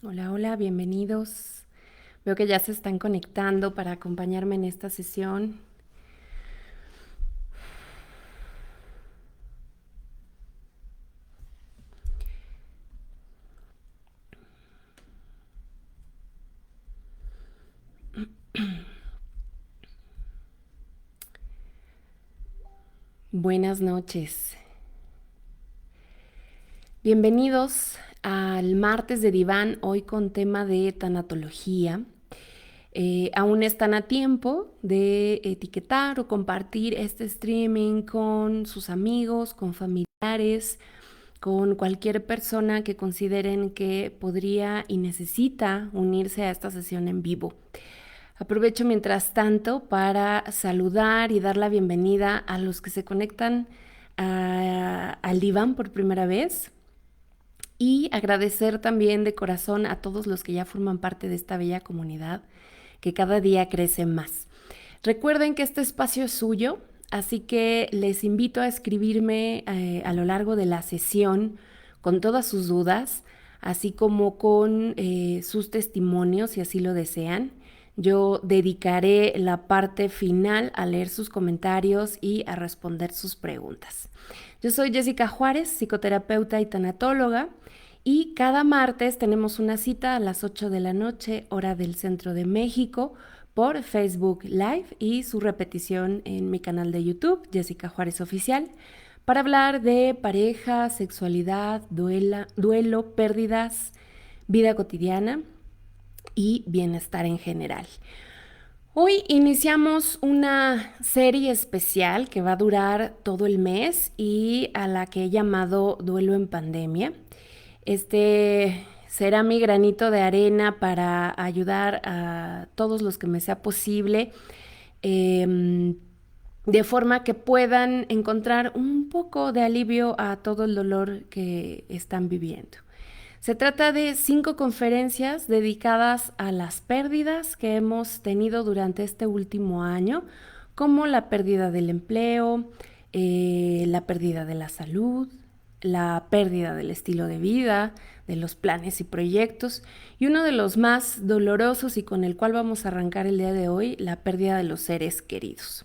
Hola, hola, bienvenidos. Veo que ya se están conectando para acompañarme en esta sesión. Buenas noches. Bienvenidos al martes de Diván, hoy con tema de tanatología. Aún están a tiempo de etiquetar o compartir este streaming con sus amigos, con familiares, con cualquier persona que consideren que podría y necesita unirse a esta sesión en vivo. Aprovecho mientras tanto para saludar y dar la bienvenida a los que se conectan al diván por primera vez y agradecer también de corazón a todos los que ya forman parte de esta bella comunidad que cada día crece más. Recuerden que este espacio es suyo, así que les invito a escribirme a lo largo de la sesión con todas sus dudas, así como con sus testimonios, si así lo desean. Yo dedicaré la parte final a leer sus comentarios y a responder sus preguntas. Yo soy Jessica Juárez, psicoterapeuta y tanatóloga, y cada martes tenemos una cita a las 8 de la noche, hora del centro de México, por Facebook Live y su repetición en mi canal de YouTube, Jessica Juárez Oficial, para hablar de pareja, sexualidad, duelo, pérdidas, vida cotidiana y bienestar en general. Hoy iniciamos una serie especial que va a durar todo el mes y a la que he llamado Duelo en Pandemia. Este será mi granito de arena para ayudar a todos los que me sea posible, de forma que puedan encontrar un poco de alivio a todo el dolor que están viviendo. Se trata de 5 conferencias dedicadas a las pérdidas que hemos tenido durante este último año, como la pérdida del empleo, la pérdida de la salud, la pérdida del estilo de vida, de los planes y proyectos, y uno de los más dolorosos y con el cual vamos a arrancar el día de hoy, la pérdida de los seres queridos.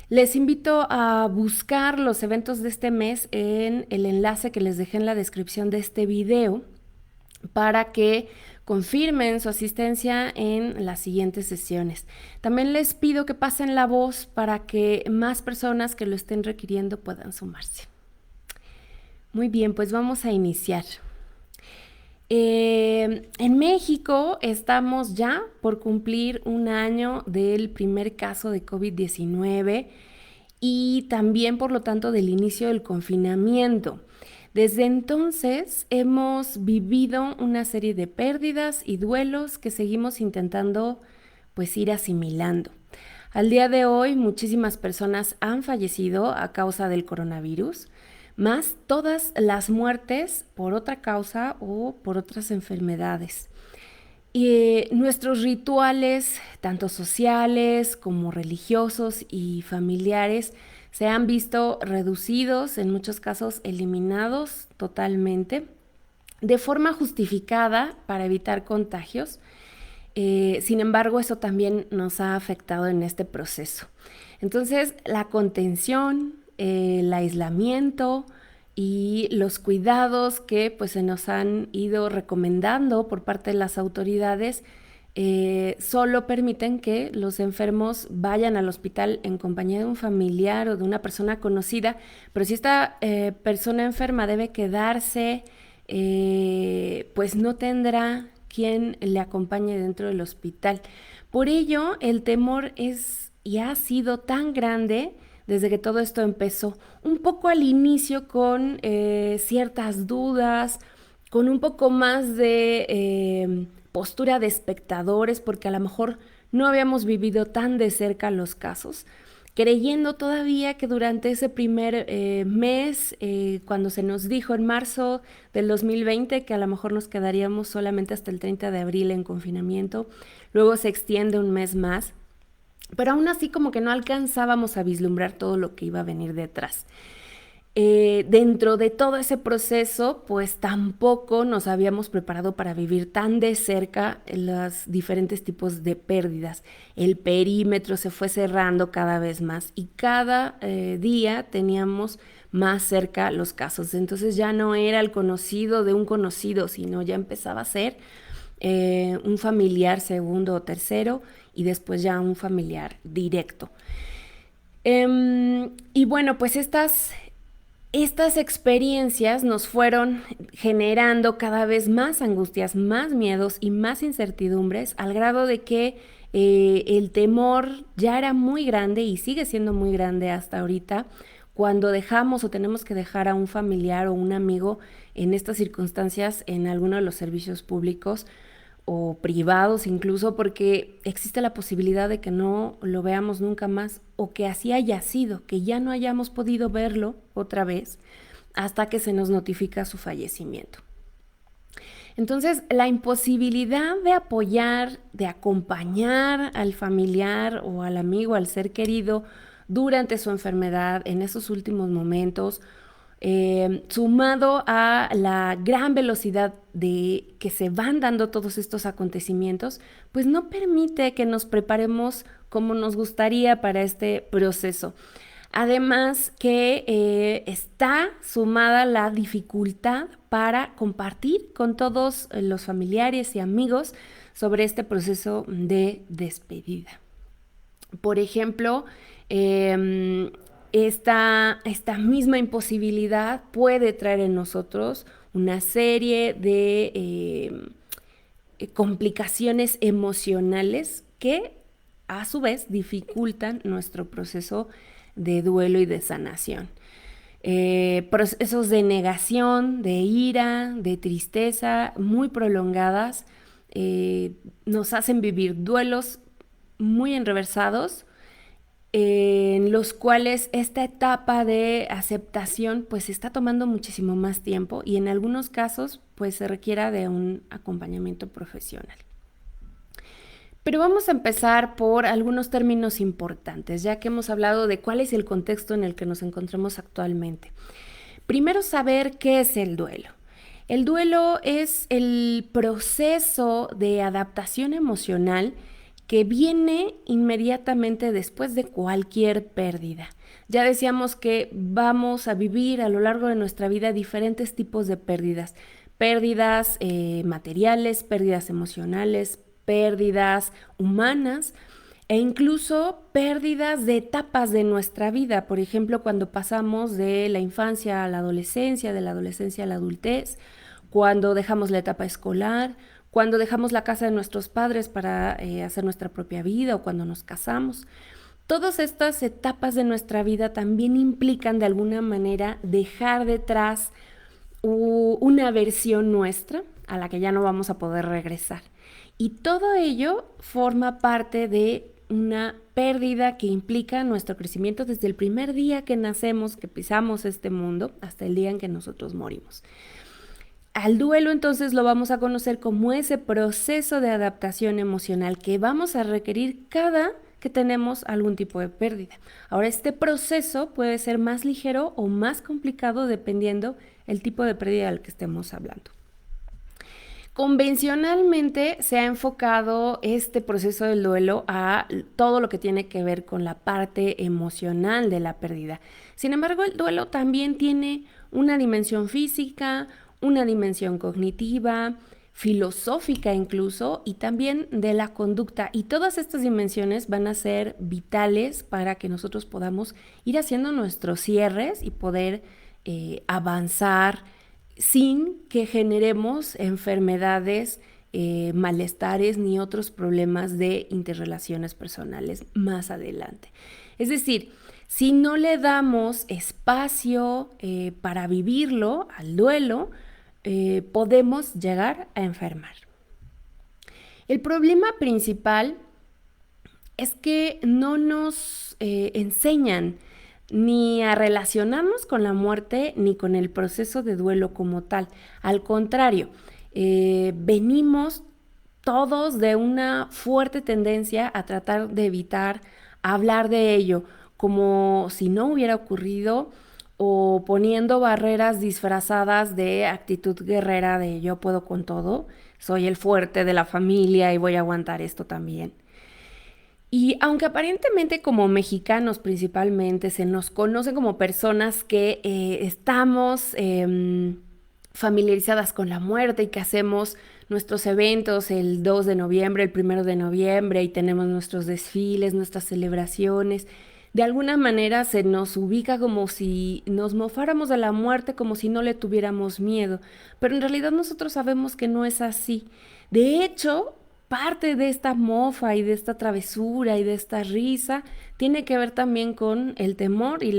Les invito a buscar los eventos de este mes en el enlace que les dejé en la descripción de este video para que confirmen su asistencia en las siguientes sesiones. También les pido que pasen la voz para que más personas que lo estén requiriendo puedan sumarse. Muy bien, pues vamos a iniciar. En México estamos ya por cumplir un año del primer caso de COVID-19 y también, por lo tanto, del inicio del confinamiento. Desde entonces hemos vivido una serie de pérdidas y duelos que seguimos intentando pues ir asimilando. Al día de hoy muchísimas personas han fallecido a causa del coronavirus, más todas las muertes por otra causa o por otras enfermedades. Y nuestros rituales, tanto sociales como religiosos y familiares, se han visto reducidos, en muchos casos eliminados totalmente, de forma justificada para evitar contagios. Sin embargo, eso también nos ha afectado en este proceso. Entonces, la contención, el aislamiento y los cuidados que pues, se nos han ido recomendando por parte de las autoridades solo permiten que los enfermos vayan al hospital en compañía de un familiar o de una persona conocida, pero si esta persona enferma debe quedarse, pues no tendrá quien le acompañe dentro del hospital. Por ello, el temor es y ha sido tan grande desde que todo esto empezó, un poco al inicio con ciertas dudas, con un poco más de postura de espectadores, porque a lo mejor no habíamos vivido tan de cerca los casos, creyendo todavía que durante ese primer mes, cuando se nos dijo en marzo del 2020 que a lo mejor nos quedaríamos solamente hasta el 30 de abril en confinamiento, luego se extiende un mes más, pero aún así como que no alcanzábamos a vislumbrar todo lo que iba a venir detrás. Dentro de todo ese proceso, pues tampoco nos habíamos preparado para vivir tan de cerca los diferentes tipos de pérdidas. El perímetro se fue cerrando cada vez más y cada día teníamos más cerca los casos. Entonces ya no era el conocido de un conocido, sino ya empezaba a ser un familiar segundo o tercero y después ya un familiar directo. Y bueno, pues estas experiencias nos fueron generando cada vez más angustias, más miedos y más incertidumbres, al grado de que el temor ya era muy grande y sigue siendo muy grande hasta ahorita cuando dejamos o tenemos que dejar a un familiar o un amigo en estas circunstancias en alguno de los servicios públicos o privados incluso, porque existe la posibilidad de que no lo veamos nunca más o que así haya sido, que ya no hayamos podido verlo otra vez hasta que se nos notifica su fallecimiento. Entonces, la imposibilidad de apoyar, de acompañar al familiar o al amigo, al ser querido durante su enfermedad en esos últimos momentos, sumado a la gran velocidad de que se van dando todos estos acontecimientos, pues no permite que nos preparemos como nos gustaría para este proceso. Además que está sumada la dificultad para compartir con todos los familiares y amigos sobre este proceso de despedida. Por ejemplo, esta misma imposibilidad puede traer en nosotros una serie de complicaciones emocionales que a su vez dificultan nuestro proceso de duelo y de sanación. Procesos de negación, de ira, de tristeza muy prolongadas nos hacen vivir duelos muy enreversados en los cuales esta etapa de aceptación pues está tomando muchísimo más tiempo y en algunos casos pues se requiera de un acompañamiento profesional. Pero vamos a empezar por algunos términos importantes, ya que hemos hablado de cuál es el contexto en el que nos encontramos actualmente. Primero, saber qué es el duelo. El duelo es el proceso de adaptación emocional que viene inmediatamente después de cualquier pérdida. Ya decíamos que vamos a vivir a lo largo de nuestra vida diferentes tipos de pérdidas. Pérdidas materiales, pérdidas emocionales, pérdidas humanas e incluso pérdidas de etapas de nuestra vida. Por ejemplo, cuando pasamos de la infancia a la adolescencia, de la adolescencia a la adultez, cuando dejamos la etapa escolar, cuando dejamos la casa de nuestros padres para hacer nuestra propia vida o cuando nos casamos. Todas estas etapas de nuestra vida también implican de alguna manera dejar detrás una versión nuestra a la que ya no vamos a poder regresar. Y todo ello forma parte de una pérdida que implica nuestro crecimiento desde el primer día que nacemos, que pisamos este mundo, hasta el día en que nosotros morimos. Al duelo entonces lo vamos a conocer como ese proceso de adaptación emocional que vamos a requerir cada que tenemos algún tipo de pérdida. Ahora, este proceso puede ser más ligero o más complicado dependiendo el tipo de pérdida del que estemos hablando. Convencionalmente se ha enfocado este proceso del duelo a todo lo que tiene que ver con la parte emocional de la pérdida. Sin embargo, el duelo también tiene una dimensión física, una dimensión cognitiva, filosófica incluso, y también de la conducta. Y todas estas dimensiones van a ser vitales para que nosotros podamos ir haciendo nuestros cierres y poder avanzar sin que generemos enfermedades, malestares ni otros problemas de interrelaciones personales más adelante. Es decir, si no le damos espacio para vivirlo al duelo, podemos llegar a enfermar. El problema principal es que no nos enseñan ni a relacionarnos con la muerte ni con el proceso de duelo como tal. Al contrario, venimos todos de una fuerte tendencia a tratar de evitar hablar de ello, como si no hubiera ocurrido o poniendo barreras disfrazadas de actitud guerrera de yo puedo con todo, soy el fuerte de la familia y voy a aguantar esto también. Y aunque aparentemente como mexicanos principalmente se nos conoce como personas que estamos familiarizadas con la muerte y que hacemos nuestros eventos el 2 de noviembre, el 1 de noviembre y tenemos nuestros desfiles, nuestras celebraciones, de alguna manera se nos ubica como si nos mofáramos de la muerte, como si no le tuviéramos miedo, pero en realidad nosotros sabemos que no es así. De hecho, parte de esta mofa y de esta travesura y de esta risa tiene que ver también con el temor y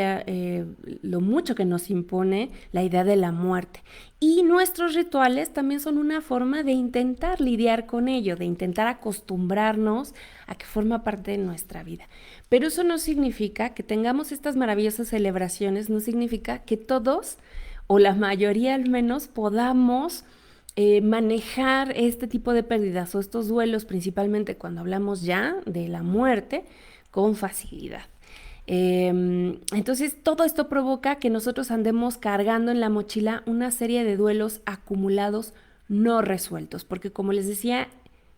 lo mucho que nos impone la idea de la muerte. Y nuestros rituales también son una forma de intentar lidiar con ello, de intentar acostumbrarnos a que forma parte de nuestra vida. Pero eso no significa que tengamos estas maravillosas celebraciones, no significa que todos, o la mayoría al menos, podamos manejar este tipo de pérdidas o estos duelos, principalmente cuando hablamos ya de la muerte, con facilidad. Entonces, todo esto provoca que nosotros andemos cargando en la mochila una serie de duelos acumulados no resueltos, porque como les decía,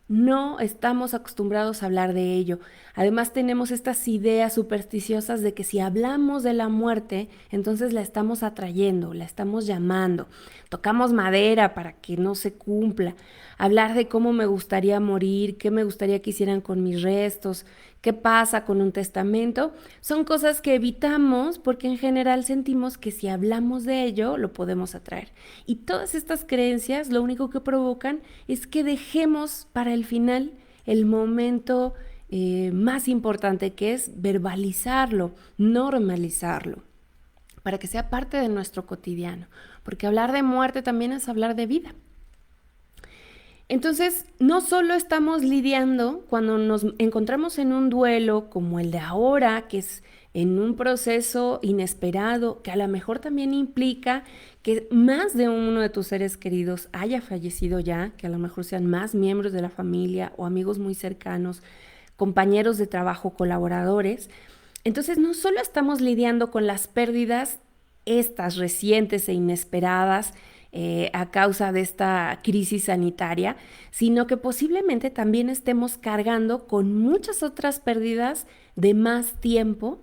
no estamos acostumbrados a hablar de ello. Además tenemos estas ideas supersticiosas de que si hablamos de la muerte, entonces la estamos atrayendo, la estamos llamando. Tocamos madera para que no se cumpla. Hablar de cómo me gustaría morir, qué me gustaría que hicieran con mis restos, qué pasa con un testamento, son cosas que evitamos porque en general sentimos que si hablamos de ello lo podemos atraer. Y todas estas creencias lo único que provocan es que dejemos para el final el momento más importante, que es verbalizarlo, normalizarlo, para que sea parte de nuestro cotidiano, porque hablar de muerte también es hablar de vida. Entonces, no solo estamos lidiando cuando nos encontramos en un duelo como el de ahora, que es en un proceso inesperado, que a lo mejor también implica que más de uno de tus seres queridos haya fallecido ya, que a lo mejor sean más miembros de la familia o amigos muy cercanos, compañeros de trabajo, colaboradores. Entonces, no solo estamos lidiando con las pérdidas estas recientes e inesperadas, a causa de esta crisis sanitaria, sino que posiblemente también estemos cargando con muchas otras pérdidas de más tiempo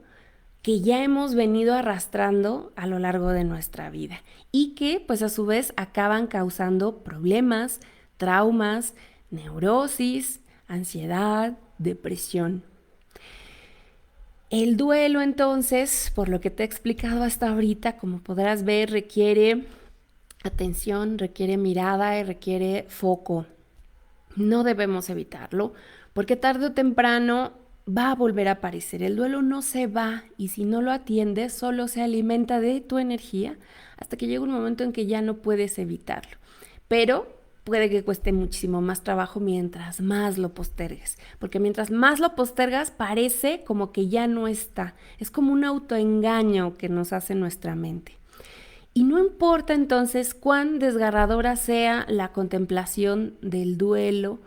que ya hemos venido arrastrando a lo largo de nuestra vida y que pues a su vez acaban causando problemas, traumas, neurosis, ansiedad, depresión. El duelo entonces, por lo que te he explicado hasta ahorita, como podrás ver, requiere atención, requiere mirada y requiere foco. No debemos evitarlo porque tarde o temprano va a volver a aparecer. El duelo no se va y si no lo atiendes solo se alimenta de tu energía hasta que llega un momento en que ya no puedes evitarlo. Pero puede que cueste muchísimo más trabajo mientras más lo postergues, porque mientras más lo postergas parece como que ya no está. Es como un autoengaño que nos hace nuestra mente. Y no importa entonces cuán desgarradora sea la contemplación del duelo,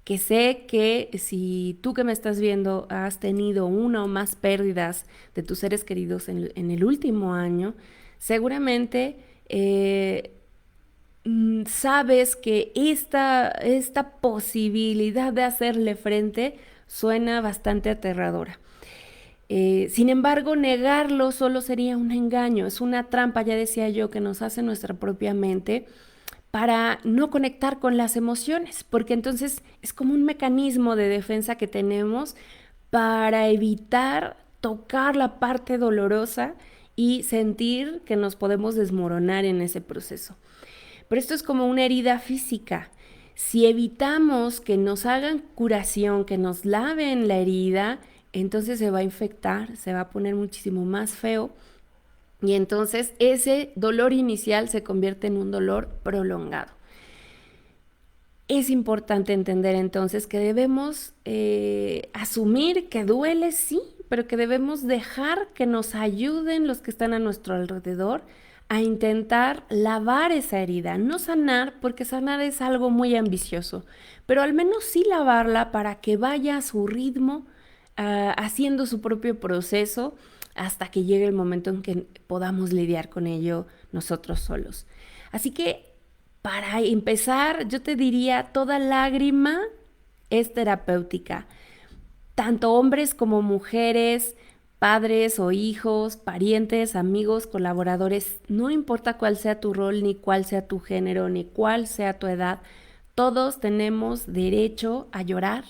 que sé que si tú que me estás viendo has tenido una o más pérdidas de tus seres queridos en el último año, seguramente sabes que esta posibilidad de hacerle frente suena bastante aterradora. Sin embargo, negarlo solo sería un engaño, es una trampa, ya decía yo, que nos hace nuestra propia mente para no conectar con las emociones, porque entonces es como un mecanismo de defensa que tenemos para evitar tocar la parte dolorosa y sentir que nos podemos desmoronar en ese proceso. Pero esto es como una herida física. Si evitamos que nos hagan curación, que nos laven la herida, entonces se va a infectar, se va a poner muchísimo más feo y entonces ese dolor inicial se convierte en un dolor prolongado. Es importante entender entonces que debemos asumir que duele, sí, pero que debemos dejar que nos ayuden los que están a nuestro alrededor a intentar lavar esa herida, no sanar, porque sanar es algo muy ambicioso, pero al menos sí lavarla para que vaya a su ritmo, haciendo su propio proceso, hasta que llegue el momento en que podamos lidiar con ello nosotros solos. Así que para empezar, yo te diría, toda lágrima es terapéutica. Tanto hombres como mujeres, padres o hijos, parientes, amigos, colaboradores, no importa cuál sea tu rol, ni cuál sea tu género, ni cuál sea tu edad, todos tenemos derecho a llorar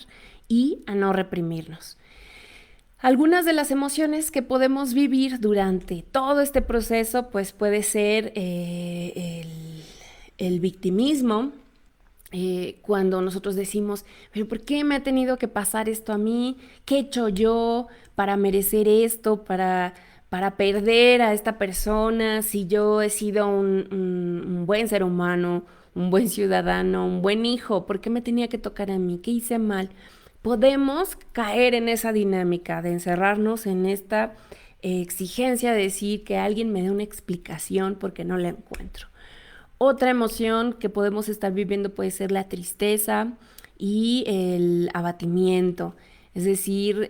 y a no reprimirnos. Algunas de las emociones que podemos vivir durante todo este proceso, pues puede ser el victimismo, cuando nosotros decimos, pero ¿por qué me ha tenido que pasar esto a mí? ¿Qué he hecho yo para merecer esto, para perder a esta persona? Si yo he sido un buen ser humano, un buen ciudadano, un buen hijo, ¿por qué me tenía que tocar a mí? ¿Qué hice mal? Podemos caer en esa dinámica de encerrarnos en esta exigencia de decir que alguien me dé una explicación porque no la encuentro. Otra emoción que podemos estar viviendo puede ser la tristeza y el abatimiento, es decir,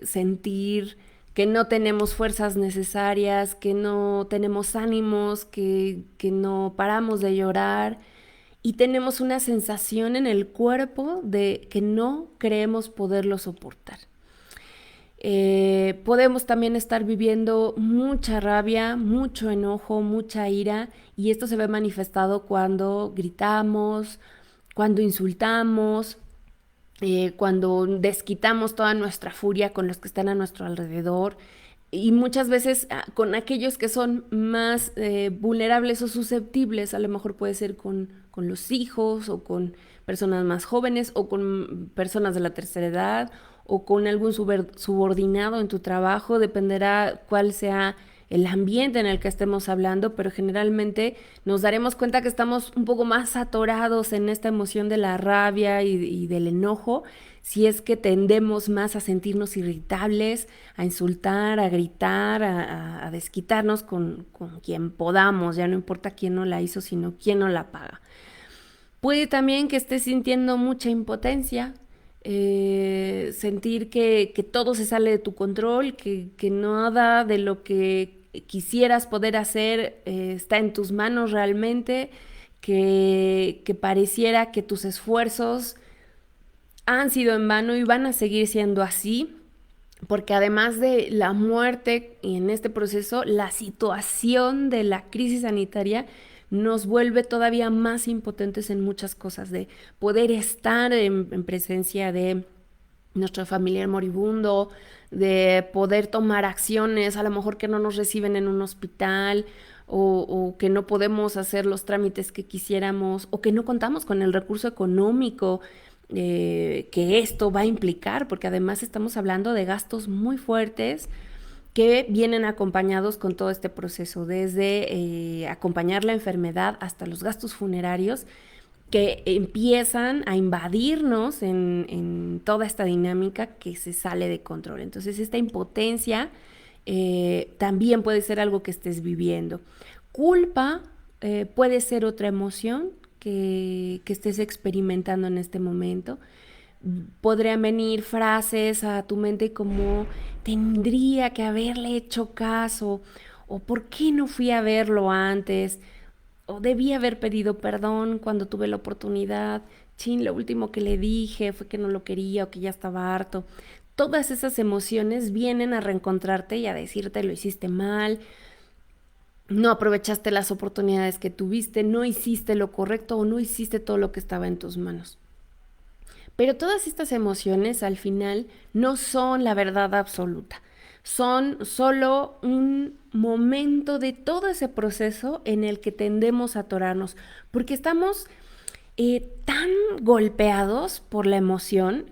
sentir que no tenemos fuerzas necesarias, que no tenemos ánimos, que no paramos de llorar y tenemos una sensación en el cuerpo de que no creemos poderlo soportar. Podemos también estar viviendo mucha rabia, mucho enojo, mucha ira, y esto se ve manifestado cuando gritamos, cuando insultamos, cuando desquitamos toda nuestra furia con los que están a nuestro alrededor, y muchas veces con aquellos que son más vulnerables o susceptibles. A lo mejor puede ser con los hijos o con personas más jóvenes o con personas de la tercera edad o con algún subordinado en tu trabajo, dependerá cuál sea el ambiente en el que estemos hablando, pero generalmente nos daremos cuenta que estamos un poco más atorados en esta emoción de la rabia y del enojo, si es que tendemos más a sentirnos irritables, a insultar, a gritar, a desquitarnos con quien podamos, ya no importa quién no la hizo, sino quién no la paga. Puede también que estés sintiendo mucha impotencia, sentir que todo se sale de tu control, que nada de lo que quisieras poder hacer está en tus manos realmente, que pareciera que tus esfuerzos han sido en vano y van a seguir siendo así, porque además de la muerte y en este proceso, la situación de la crisis sanitaria nos vuelve todavía más impotentes en muchas cosas, de poder estar en presencia de nuestro familiar moribundo, de poder tomar acciones, a lo mejor que no nos reciben en un hospital o que no podemos hacer los trámites que quisiéramos o que no contamos con el recurso económico que esto va a implicar, porque además estamos hablando de gastos muy fuertes que vienen acompañados con todo este proceso, desde acompañar la enfermedad hasta los gastos funerarios que empiezan a invadirnos en toda esta dinámica que se sale de control. Entonces esta impotencia también puede ser algo que estés viviendo. Culpa puede ser otra emoción que estés experimentando en este momento. Podrían venir frases a tu mente como tendría que haberle hecho caso, o por qué no fui a verlo antes, o debí haber pedido perdón cuando tuve la oportunidad. Chin, lo último que le dije fue que no lo quería o que ya estaba harto. Todas esas emociones vienen a reencontrarte y a decirte lo hiciste mal, no aprovechaste las oportunidades que tuviste, no hiciste lo correcto o no hiciste todo lo que estaba en tus manos. Pero todas estas emociones al final no son la verdad absoluta, son solo un momento de todo ese proceso en el que tendemos a atorarnos, porque estamos tan golpeados por la emoción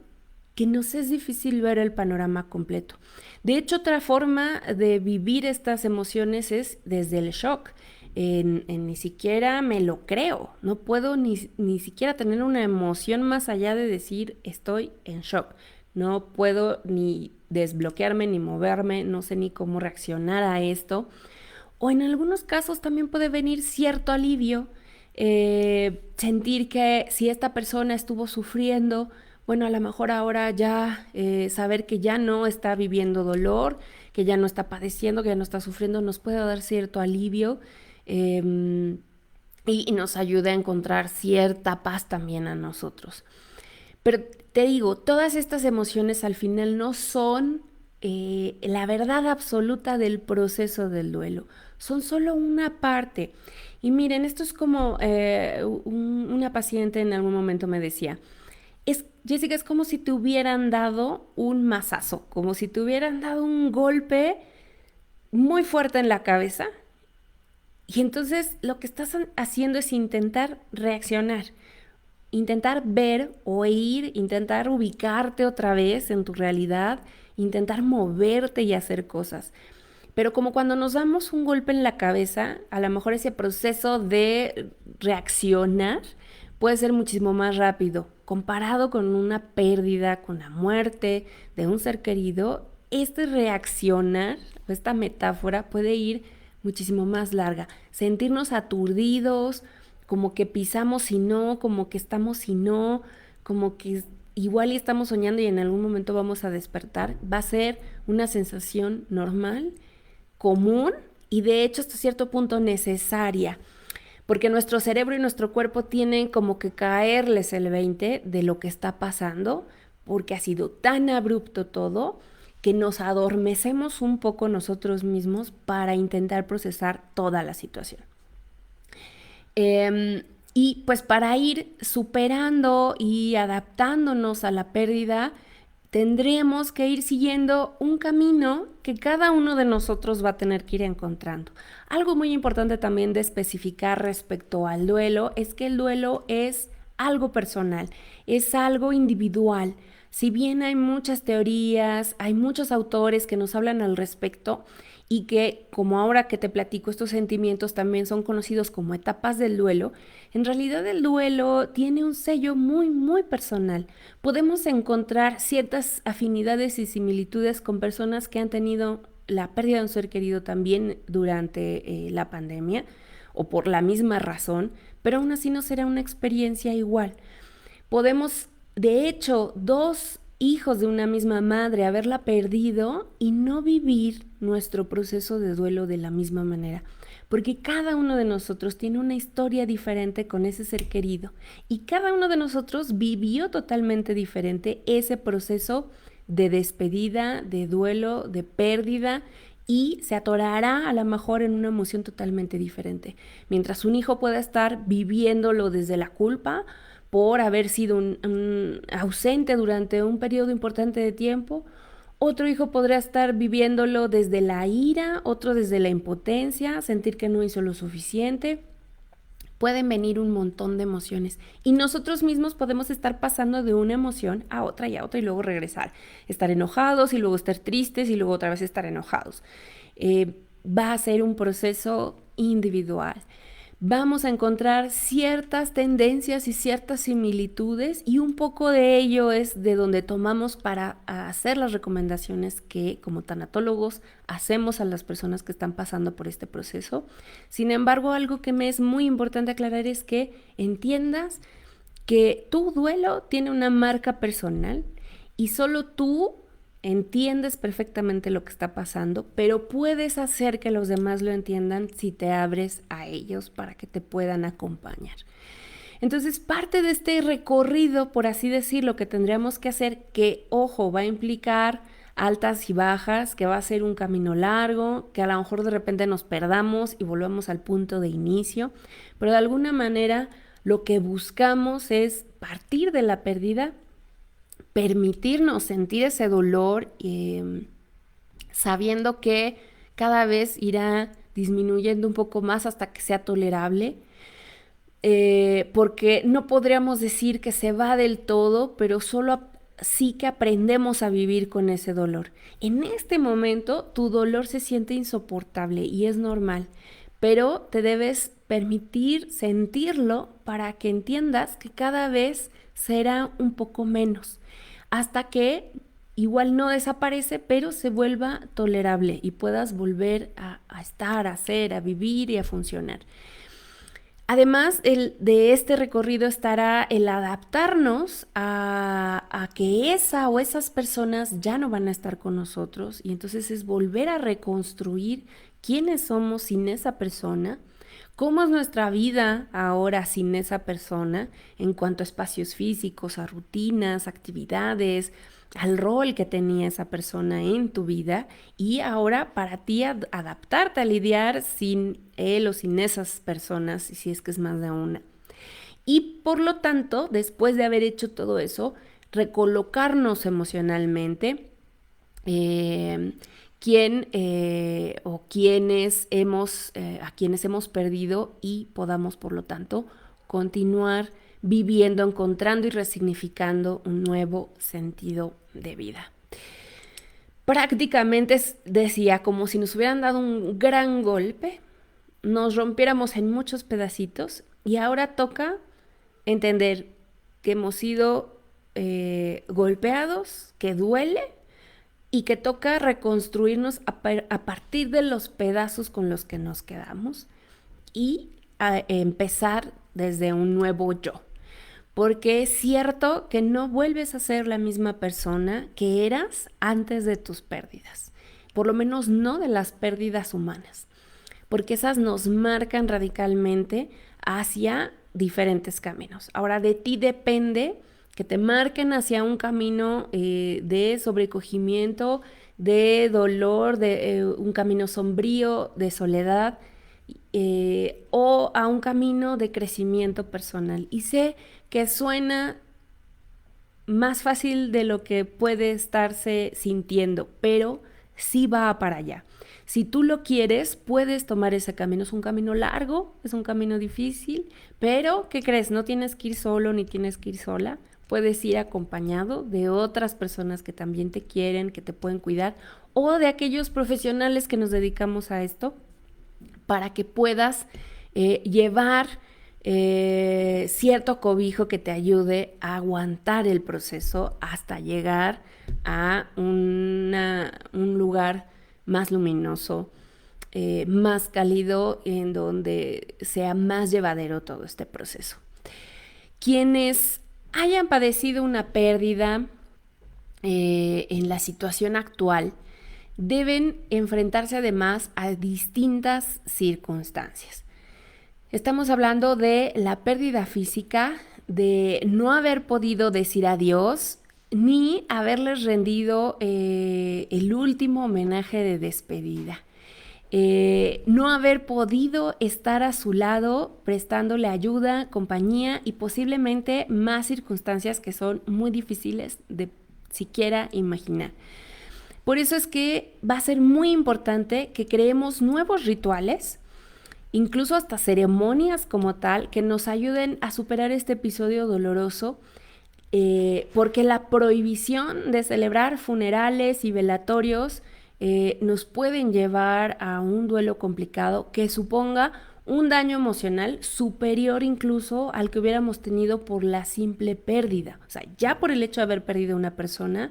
que nos es difícil ver el panorama completo. De hecho, otra forma de vivir estas emociones es desde el shock. Ni siquiera me lo creo, no puedo ni siquiera tener una emoción más allá de decir estoy en shock. No puedo ni desbloquearme ni moverme, no sé ni cómo reaccionar a esto. O en algunos casos también puede venir cierto alivio, sentir que si esta persona estuvo sufriendo bueno, a lo mejor ahora ya saber que ya no está viviendo dolor, que ya no está padeciendo, que ya no está sufriendo, nos puede dar cierto alivio eh, y nos ayuda a encontrar cierta paz también a nosotros. Pero te digo, todas estas emociones al final no son la verdad absoluta del proceso del duelo, son solo una parte. Y miren, esto es como una paciente en algún momento me decía, Jessica, es como si te hubieran dado un mazazo, como si te hubieran dado un golpe muy fuerte en la cabeza y entonces lo que estás haciendo es intentar reaccionar, intentar ver, oír, intentar ubicarte otra vez en tu realidad, intentar moverte y hacer cosas. Pero como cuando nos damos un golpe en la cabeza, a lo mejor ese proceso de reaccionar puede ser muchísimo más rápido. Comparado con una pérdida, con la muerte de un ser querido, este reaccionar, esta metáfora puede ir muchísimo más larga. Sentirnos aturdidos, como que pisamos y no, como que estamos y no, como que igual y estamos soñando y en algún momento vamos a despertar, va a ser una sensación normal, común y de hecho hasta cierto punto necesaria, porque nuestro cerebro y nuestro cuerpo tienen como que caerles el 20 de lo que está pasando, porque ha sido tan abrupto todo que nos adormecemos un poco nosotros mismos para intentar procesar toda la situación. Y pues para ir superando y adaptándonos a la pérdida, tendríamos que ir siguiendo un camino que cada uno de nosotros va a tener que ir encontrando. Algo muy importante también de especificar respecto al duelo es que el duelo es algo personal, es algo individual. Si bien hay muchas teorías, hay muchos autores que nos hablan al respecto y que, como ahora que te platico, estos sentimientos también son conocidos como etapas del duelo, en realidad el duelo tiene un sello muy, muy personal. Podemos encontrar ciertas afinidades y similitudes con personas que han tenido la pérdida de un ser querido también durante la pandemia o por la misma razón, pero aún así no será una experiencia igual. Podemos, de hecho, dos hijos de una misma madre haberla perdido y no vivir nuestro proceso de duelo de la misma manera, porque cada uno de nosotros tiene una historia diferente con ese ser querido y cada uno de nosotros vivió totalmente diferente ese proceso de despedida, de duelo, de pérdida y se atorará a lo mejor en una emoción totalmente diferente. Mientras un hijo pueda estar viviéndolo desde la culpa por haber sido un ausente durante un periodo importante de tiempo, otro hijo podrá estar viviéndolo desde la ira, otro desde la impotencia, sentir que no hizo lo suficiente. Pueden venir un montón de emociones y nosotros mismos podemos estar pasando de una emoción a otra y luego regresar, estar enojados y luego estar tristes y luego otra vez estar enojados. Va a ser un proceso individual. Vamos a encontrar ciertas tendencias y ciertas similitudes y un poco de ello es de donde tomamos para hacer las recomendaciones que como tanatólogos hacemos a las personas que están pasando por este proceso. Sin embargo, algo que me es muy importante aclarar es que entiendas que tu duelo tiene una marca personal y solo tú entiendes perfectamente lo que está pasando, pero puedes hacer que los demás lo entiendan si te abres a ellos para que te puedan acompañar. Entonces, parte de este recorrido, por así decirlo, que tendríamos que hacer, que, ojo, va a implicar altas y bajas, que va a ser un camino largo, que a lo mejor de repente nos perdamos y volvamos al punto de inicio, pero de alguna manera lo que buscamos es partir de la pérdida, permitirnos sentir ese dolor, sabiendo que cada vez irá disminuyendo un poco más hasta que sea tolerable, porque no podríamos decir que se va del todo, pero solo sí que aprendemos a vivir con ese dolor. En este momento tu dolor se siente insoportable y es normal, pero te debes permitir sentirlo para que entiendas que cada vez será un poco menos, hasta que igual no desaparece, pero se vuelva tolerable y puedas volver a estar, a ser, a vivir y a funcionar. Además, de este recorrido estará el adaptarnos a que esa o esas personas ya no van a estar con nosotros y entonces es volver a reconstruir quiénes somos sin esa persona, cómo es nuestra vida ahora sin esa persona en cuanto a espacios físicos, a rutinas, actividades, al rol que tenía esa persona en tu vida y ahora para ti adaptarte a lidiar sin él o sin esas personas, si es que es más de una. Y por lo tanto, después de haber hecho todo eso, recolocarnos emocionalmente, quién o quienes a quienes hemos perdido y podamos, por lo tanto, continuar viviendo, encontrando y resignificando un nuevo sentido de vida. Prácticamente decía como si nos hubieran dado un gran golpe, nos rompiéramos en muchos pedacitos y ahora toca entender que hemos sido golpeados, que duele y que toca reconstruirnos a partir de los pedazos con los que nos quedamos y empezar desde un nuevo yo. Porque es cierto que no vuelves a ser la misma persona que eras antes de tus pérdidas, por lo menos no de las pérdidas humanas, porque esas nos marcan radicalmente hacia diferentes caminos. Ahora de ti depende que te marquen hacia un camino de sobrecogimiento, de dolor, de un camino sombrío, de soledad, o a un camino de crecimiento personal. Y sé que suena más fácil de lo que puede estarse sintiendo, pero sí va para allá. Si tú lo quieres, puedes tomar ese camino. Es un camino largo, es un camino difícil, pero ¿qué crees? No tienes que ir solo ni tienes que ir sola. Puedes ir acompañado de otras personas que también te quieren, que te pueden cuidar, o de aquellos profesionales que nos dedicamos a esto, para que puedas llevar cierto cobijo que te ayude a aguantar el proceso hasta llegar a un lugar más luminoso, más cálido, en donde sea más llevadero todo este proceso. Quienes hayan padecido una pérdida en la situación actual, deben enfrentarse además a distintas circunstancias. Estamos hablando de la pérdida física, de no haber podido decir adiós, ni haberles rendido el último homenaje de despedida. No haber podido estar a su lado prestándole ayuda, compañía y posiblemente más circunstancias que son muy difíciles de siquiera imaginar. Por eso es que va a ser muy importante que creemos nuevos rituales, incluso hasta ceremonias como tal, que nos ayuden a superar este episodio doloroso, porque la prohibición de celebrar funerales y velatorios nos pueden llevar a un duelo complicado que suponga un daño emocional superior incluso al que hubiéramos tenido por la simple pérdida. O sea, ya por el hecho de haber perdido a una persona,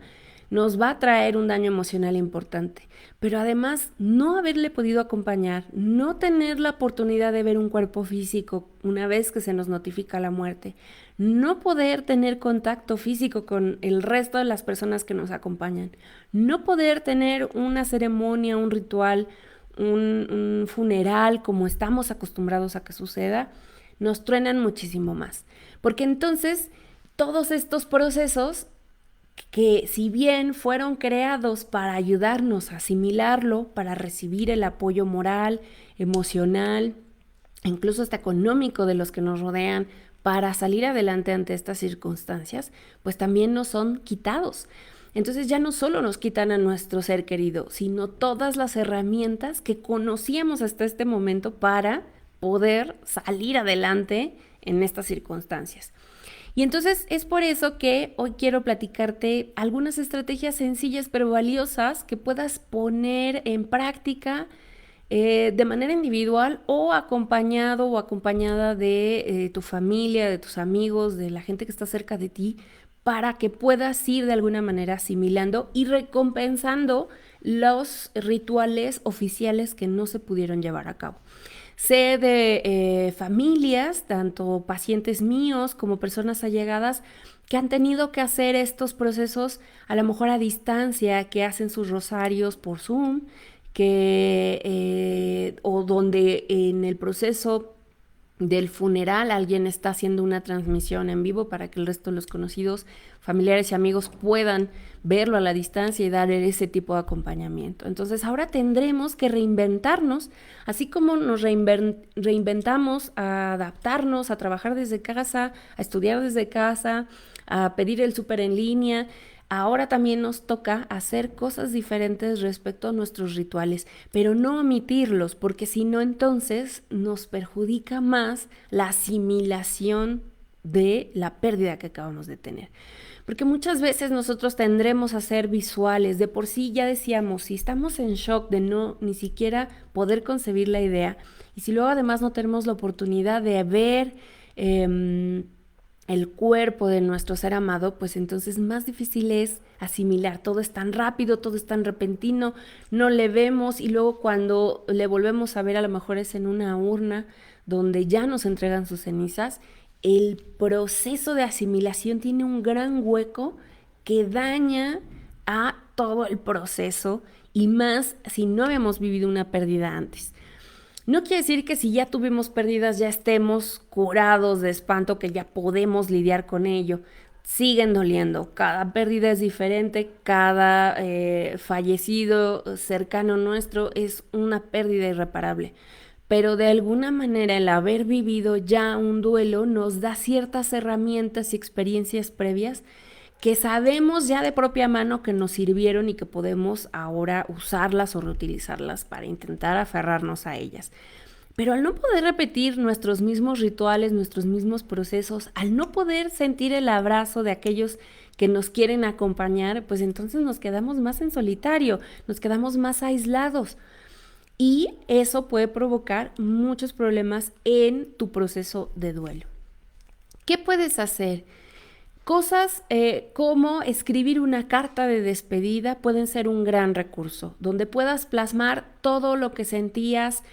nos va a traer un daño emocional importante. Pero además, no haberle podido acompañar, no tener la oportunidad de ver un cuerpo físico una vez que se nos notifica la muerte, no poder tener contacto físico con el resto de las personas que nos acompañan, no poder tener una ceremonia, un ritual, un funeral como estamos acostumbrados a que suceda, nos truenan muchísimo más. Porque entonces todos estos procesos que si bien fueron creados para ayudarnos a asimilarlo, para recibir el apoyo moral, emocional, incluso hasta económico de los que nos rodean, para salir adelante ante estas circunstancias, pues también nos son quitados. Entonces ya no solo nos quitan a nuestro ser querido, sino todas las herramientas que conocíamos hasta este momento para poder salir adelante en estas circunstancias. Y entonces es por eso que hoy quiero platicarte algunas estrategias sencillas pero valiosas que puedas poner en práctica de manera individual o acompañado o acompañada de tu familia, de tus amigos, de la gente que está cerca de ti, para que puedas ir de alguna manera asimilando y recompensando los rituales oficiales que no se pudieron llevar a cabo. Sé de familias, tanto pacientes míos como personas allegadas, que han tenido que hacer estos procesos a lo mejor a distancia, que hacen sus rosarios por Zoom, o donde en el proceso del funeral alguien está haciendo una transmisión en vivo para que el resto de los conocidos, familiares y amigos puedan verlo a la distancia y dar ese tipo de acompañamiento. Entonces ahora tendremos que reinventarnos, así como nos reinventamos a adaptarnos, a trabajar desde casa, a estudiar desde casa, a pedir el súper en línea. Ahora también nos toca hacer cosas diferentes respecto a nuestros rituales, pero no omitirlos, porque si no, entonces nos perjudica más la asimilación de la pérdida que acabamos de tener. Porque muchas veces nosotros tendremos a ser visuales, de por sí ya decíamos, si estamos en shock de no ni siquiera poder concebir la idea, y si luego además no tenemos la oportunidad de ver el cuerpo de nuestro ser amado, pues entonces más difícil es asimilar. Todo es tan rápido, todo es tan repentino, no le vemos y luego cuando le volvemos a ver a lo mejor es en una urna donde ya nos entregan sus cenizas. El proceso de asimilación tiene un gran hueco que daña a todo el proceso y más si no habíamos vivido una pérdida antes. No quiere decir que si ya tuvimos pérdidas ya estemos curados de espanto, que ya podemos lidiar con ello. Siguen doliendo, cada pérdida es diferente, cada fallecido cercano nuestro es una pérdida irreparable. Pero de alguna manera el haber vivido ya un duelo nos da ciertas herramientas y experiencias previas que sabemos ya de propia mano que nos sirvieron y que podemos ahora usarlas o reutilizarlas para intentar aferrarnos a ellas. Pero al no poder repetir nuestros mismos rituales, nuestros mismos procesos, al no poder sentir el abrazo de aquellos que nos quieren acompañar, pues entonces nos quedamos más en solitario, nos quedamos más aislados. Y eso puede provocar muchos problemas en tu proceso de duelo. ¿Qué puedes hacer? Cosas como escribir una carta de despedida pueden ser un gran recurso, donde puedas plasmar todo lo que sentías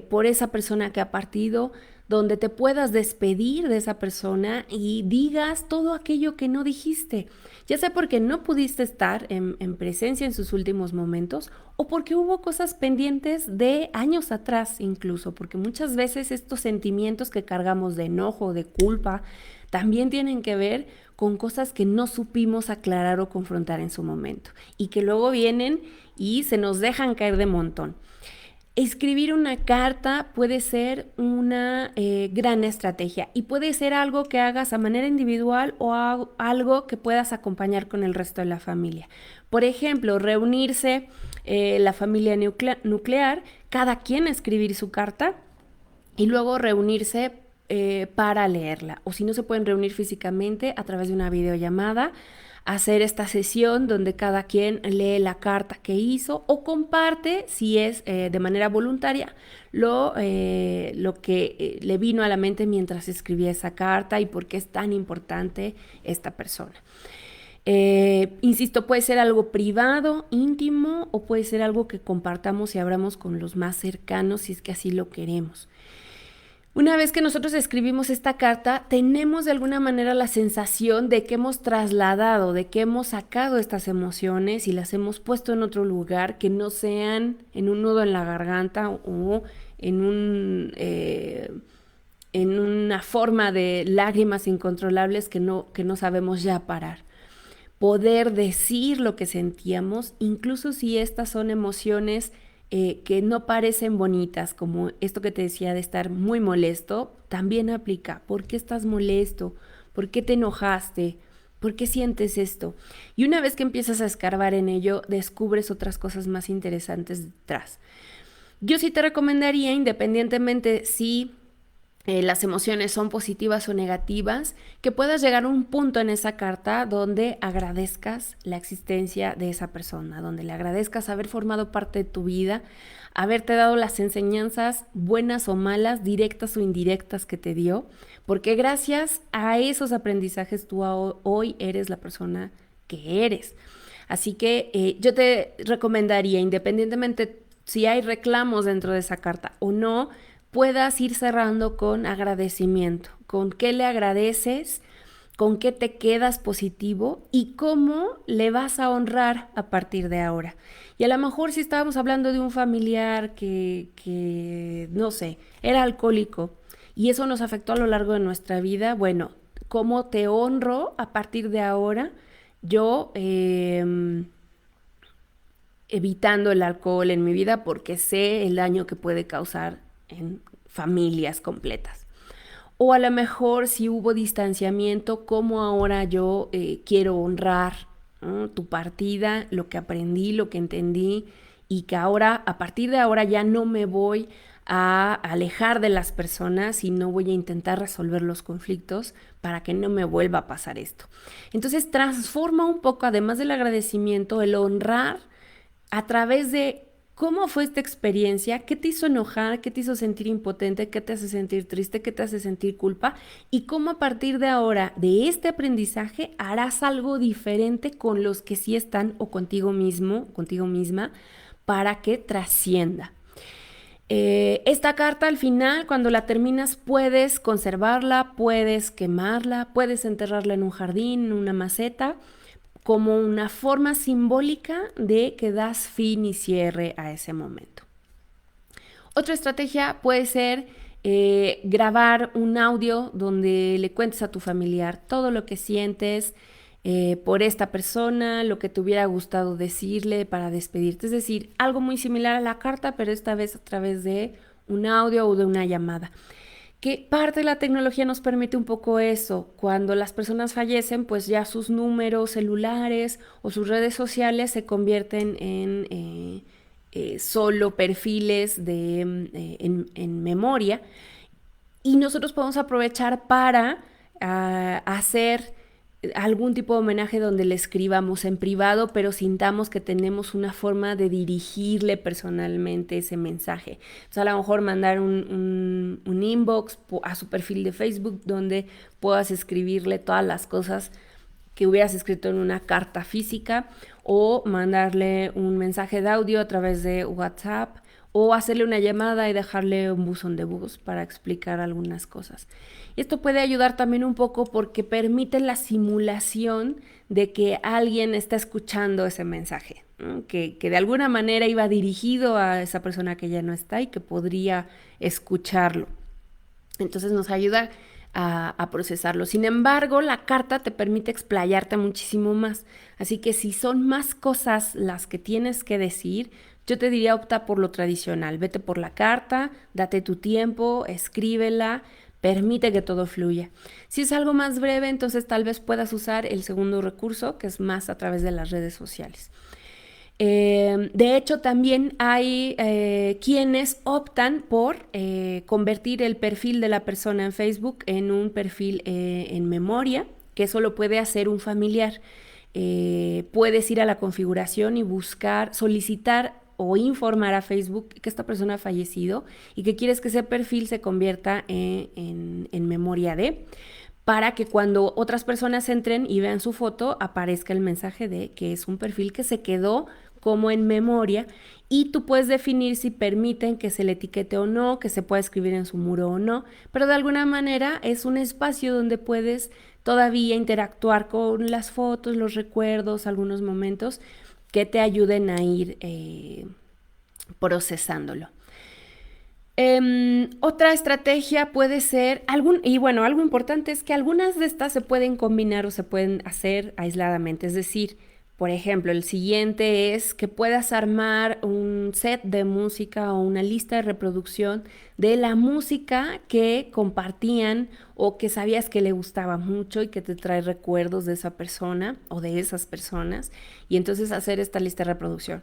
por esa persona que ha partido, donde te puedas despedir de esa persona y digas todo aquello que no dijiste, ya sea porque no pudiste estar en presencia en sus últimos momentos o porque hubo cosas pendientes de años atrás incluso, porque muchas veces estos sentimientos que cargamos de enojo, de culpa, también tienen que ver con cosas que no supimos aclarar o confrontar en su momento y que luego vienen y se nos dejan caer de montón. Escribir una carta puede ser una gran estrategia y puede ser algo que hagas a manera individual o algo que puedas acompañar con el resto de la familia. Por ejemplo, reunirse la familia nuclear, cada quien escribir su carta y luego reunirse para leerla. O si no se pueden reunir físicamente, a través de una videollamada, hacer esta sesión donde cada quien lee la carta que hizo o comparte, si es de manera voluntaria, lo que le vino a la mente mientras escribía esa carta y por qué es tan importante esta persona. Insisto, puede ser algo privado, íntimo, o puede ser algo que compartamos y abramos con los más cercanos si es que así lo queremos. Una vez que nosotros escribimos esta carta, tenemos de alguna manera la sensación de que hemos trasladado, de que hemos sacado estas emociones y las hemos puesto en otro lugar, que no sean en un nudo en la garganta o en una forma de lágrimas incontrolables que no sabemos ya parar. Poder decir lo que sentíamos, incluso si estas son emociones que no parecen bonitas, como esto que te decía de estar muy molesto, también aplica. ¿Por qué estás molesto? ¿Por qué te enojaste? ¿Por qué sientes esto? Y una vez que empiezas a escarbar en ello, descubres otras cosas más interesantes detrás. Yo sí te recomendaría, independientemente si las emociones son positivas o negativas, que puedas llegar a un punto en esa carta donde agradezcas la existencia de esa persona, donde le agradezcas haber formado parte de tu vida, haberte dado las enseñanzas buenas o malas, directas o indirectas que te dio, porque gracias a esos aprendizajes tú hoy eres la persona que eres. Así que yo te recomendaría, independientemente si hay reclamos dentro de esa carta o no, puedas ir cerrando con agradecimiento, con qué le agradeces, con qué te quedas positivo y cómo le vas a honrar a partir de ahora. Y a lo mejor si estábamos hablando de un familiar que no sé, era alcohólico y eso nos afectó a lo largo de nuestra vida, bueno, ¿cómo te honro a partir de ahora? Yo evitando el alcohol en mi vida porque sé el daño que puede causar en familias completas. O a lo mejor si hubo distanciamiento, cómo ahora yo quiero honrar, ¿no?, tu partida, lo que aprendí, lo que entendí y que ahora, a partir de ahora ya no me voy a alejar de las personas y no voy a intentar resolver los conflictos para que no me vuelva a pasar esto. Entonces transforma un poco, además del agradecimiento, el honrar a través de cómo fue esta experiencia, qué te hizo enojar, qué te hizo sentir impotente, qué te hace sentir triste, qué te hace sentir culpa y cómo a partir de ahora, de este aprendizaje, harás algo diferente con los que sí están o contigo mismo, contigo misma, para que trascienda. Esta carta al final, cuando la terminas, puedes conservarla, puedes quemarla, puedes enterrarla en un jardín, en una maceta, como una forma simbólica de que das fin y cierre a ese momento. Otra estrategia puede ser grabar un audio donde le cuentes a tu familiar todo lo que sientes por esta persona, lo que te hubiera gustado decirle para despedirte. Es decir, algo muy similar a la carta, pero esta vez a través de un audio o de una llamada. Que parte de la tecnología nos permite un poco eso. Cuando las personas fallecen, pues ya sus números celulares o sus redes sociales se convierten en solo perfiles en memoria y nosotros podemos aprovechar para hacer algún tipo de homenaje donde le escribamos en privado, pero sintamos que tenemos una forma de dirigirle personalmente ese mensaje. O sea, a lo mejor mandar un inbox a su perfil de Facebook donde puedas escribirle todas las cosas que hubieras escrito en una carta física o mandarle un mensaje de audio a través de WhatsApp o hacerle una llamada y dejarle un buzón de voz para explicar algunas cosas. Y esto puede ayudar también un poco porque permite la simulación de que alguien está escuchando ese mensaje, ¿no? Que de alguna manera iba dirigido a esa persona que ya no está y que podría escucharlo. Entonces nos ayuda a procesarlo. Sin embargo, la carta te permite explayarte muchísimo más. Así que si son más cosas las que tienes que decir, yo te diría opta por lo tradicional. Vete por la carta, date tu tiempo, escríbela, permite que todo fluya. Si es algo más breve, entonces tal vez puedas usar el segundo recurso, que es más a través de las redes sociales. De hecho, también hay quienes optan por convertir el perfil de la persona en Facebook en un perfil en memoria, que eso lo puede hacer un familiar. Puedes ir a la configuración y buscar, solicitar o informar a Facebook que esta persona ha fallecido y que quieres que ese perfil se convierta en memoria de, para que cuando otras personas entren y vean su foto aparezca el mensaje de que es un perfil que se quedó como en memoria y tú puedes definir si permiten que se le etiquete o no, que se pueda escribir en su muro o no, pero de alguna manera es un espacio donde puedes todavía interactuar con las fotos, los recuerdos, algunos momentos que te ayuden a ir procesándolo. Otra estrategia puede ser, algo importante es que algunas de estas se pueden combinar o se pueden hacer aisladamente, es decir, por ejemplo, el siguiente es que puedas armar un set de música o una lista de reproducción de la música que compartían o que sabías que le gustaba mucho y que te trae recuerdos de esa persona o de esas personas, y entonces hacer esta lista de reproducción.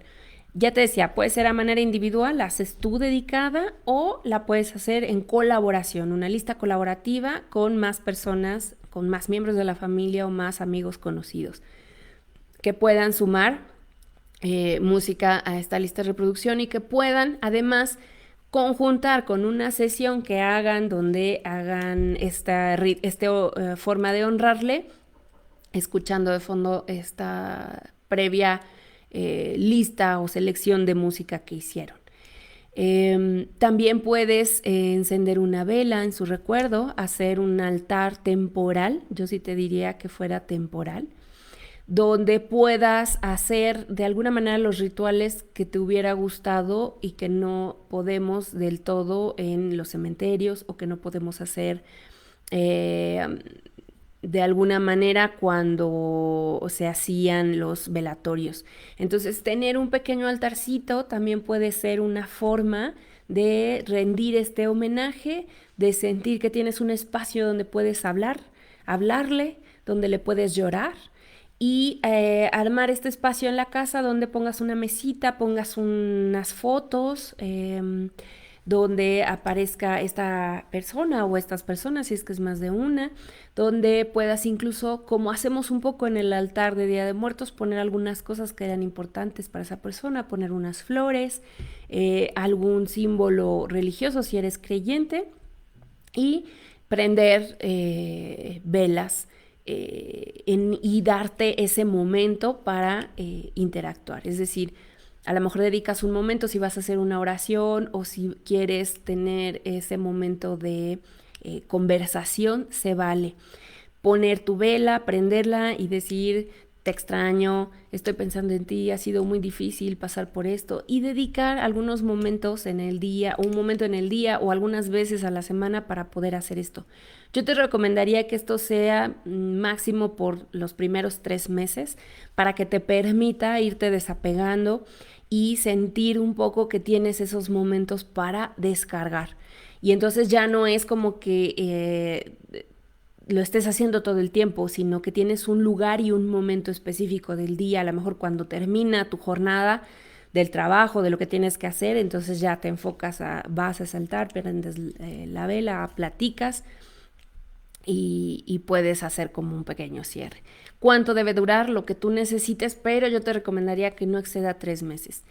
Ya te decía, puede ser a manera individual, la haces tú dedicada o la puedes hacer en colaboración, una lista colaborativa con más personas, con más miembros de la familia o más amigos conocidos que puedan sumar música a esta lista de reproducción y que puedan además conjuntar con una sesión que hagan donde hagan esta forma de honrarle, escuchando de fondo esta previa lista o selección de música que hicieron. También puedes encender una vela en su recuerdo, hacer un altar temporal, yo sí te diría que fuera temporal, donde puedas hacer de alguna manera los rituales que te hubiera gustado y que no podemos del todo en los cementerios o que no podemos hacer eh, de alguna manera cuando se hacían los velatorios. Entonces, tener un pequeño altarcito también puede ser una forma de rendir este homenaje, de sentir que tienes un espacio donde puedes hablarle, donde le puedes llorar y armar este espacio en la casa donde pongas una mesita, pongas unas fotos, donde aparezca esta persona o estas personas, si es que es más de una, donde puedas incluso, como hacemos un poco en el altar de Día de Muertos, poner algunas cosas que eran importantes para esa persona, poner unas flores, algún símbolo religioso si eres creyente y prender velas y darte ese momento para interactuar. Es decir, a lo mejor dedicas un momento si vas a hacer una oración o si quieres tener ese momento de conversación, se vale. Poner tu vela, prenderla y decir, te extraño, estoy pensando en ti, ha sido muy difícil pasar por esto y dedicar algunos momentos en el día, o un momento en el día o algunas veces a la semana para poder hacer esto. Yo te recomendaría que esto sea máximo por los primeros 3 meses para que te permita irte desapegando y sentir un poco que tienes esos momentos para descargar. Y entonces ya no es como que lo estés haciendo todo el tiempo, sino que tienes un lugar y un momento específico del día, a lo mejor cuando termina tu jornada del trabajo, de lo que tienes que hacer, entonces ya te enfocas vas a saltar, prendes la vela, platicas y puedes hacer como un pequeño cierre. ¿Cuánto debe durar? Lo que tú necesites, pero yo te recomendaría que no exceda 3 meses.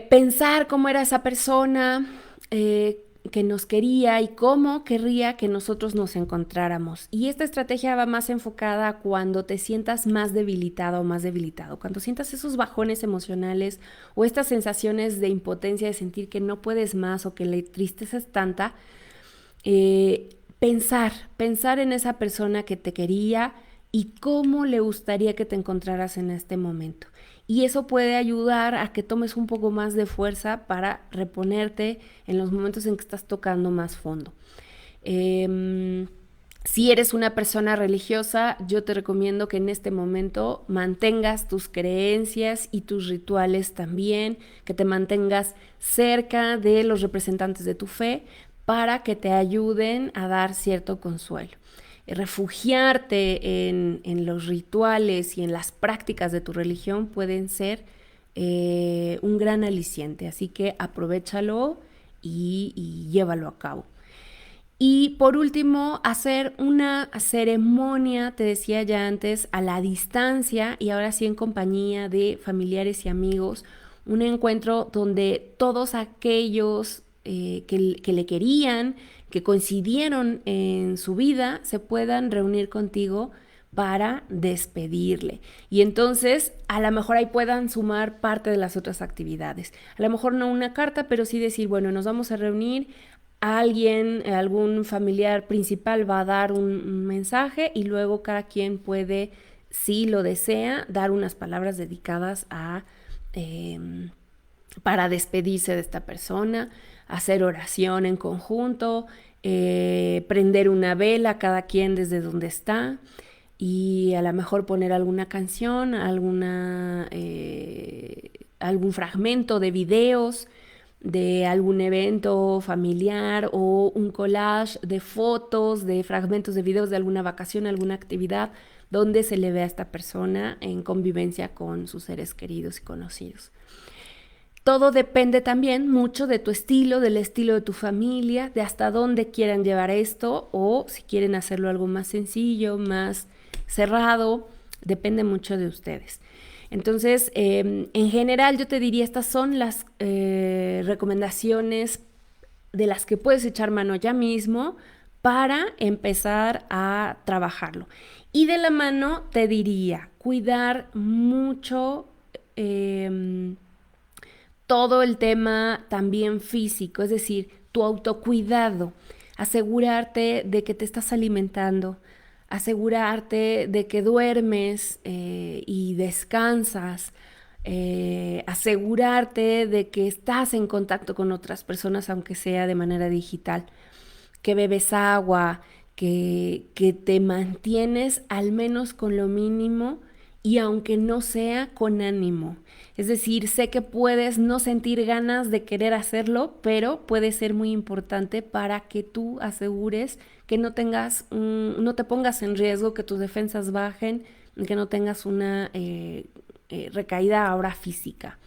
Pensar cómo era esa persona, que nos quería y cómo querría que nosotros nos encontráramos. Y esta estrategia va más enfocada cuando te sientas más debilitado o más debilitado, cuando sientas esos bajones emocionales o estas sensaciones de impotencia, de sentir que no puedes más o que la tristeza es tanta. Pensar en esa persona que te quería y cómo le gustaría que te encontraras en este momento. Y eso puede ayudar a que tomes un poco más de fuerza para reponerte en los momentos en que estás tocando más fondo. Si eres una persona religiosa, yo te recomiendo que en este momento mantengas tus creencias y tus rituales también, que te mantengas cerca de los representantes de tu fe para que te ayuden a dar cierto consuelo. Refugiarte en los rituales y en las prácticas de tu religión pueden ser un gran aliciente, así que aprovéchalo y llévalo a cabo. Y por último, hacer una ceremonia, te decía ya antes, a la distancia y ahora sí en compañía de familiares y amigos, un encuentro donde todos aquellos que le querían, que coincidieron en su vida, se puedan reunir contigo para despedirle. Y entonces a lo mejor ahí puedan sumar parte de las otras actividades. A lo mejor no una carta, pero sí decir, bueno, nos vamos a reunir, alguien, algún familiar principal va a dar un mensaje y luego cada quien puede, si lo desea, dar unas palabras dedicadas para despedirse de esta persona, hacer oración en conjunto, prender una vela cada quien desde donde está y a lo mejor poner alguna canción, algún fragmento de videos de algún evento familiar o un collage de fotos, de fragmentos de videos de alguna vacación, alguna actividad donde se le ve a esta persona en convivencia con sus seres queridos y conocidos. Todo depende también mucho de tu estilo, del estilo de tu familia, de hasta dónde quieran llevar esto o si quieren hacerlo algo más sencillo, más cerrado, depende mucho de ustedes. Entonces, en general yo te diría, estas son las recomendaciones de las que puedes echar mano ya mismo para empezar a trabajarlo. Y de la mano te diría, cuidar mucho todo el tema también físico, es decir, tu autocuidado, asegurarte de que te estás alimentando, asegurarte de que duermes y descansas, asegurarte de que estás en contacto con otras personas, aunque sea de manera digital, que bebes agua, que te mantienes al menos con lo mínimo y aunque no sea con ánimo. Es decir, sé que puedes no sentir ganas de querer hacerlo, pero puede ser muy importante para que tú asegures que no te pongas en riesgo, que tus defensas bajen, que no tengas una recaída ahora física.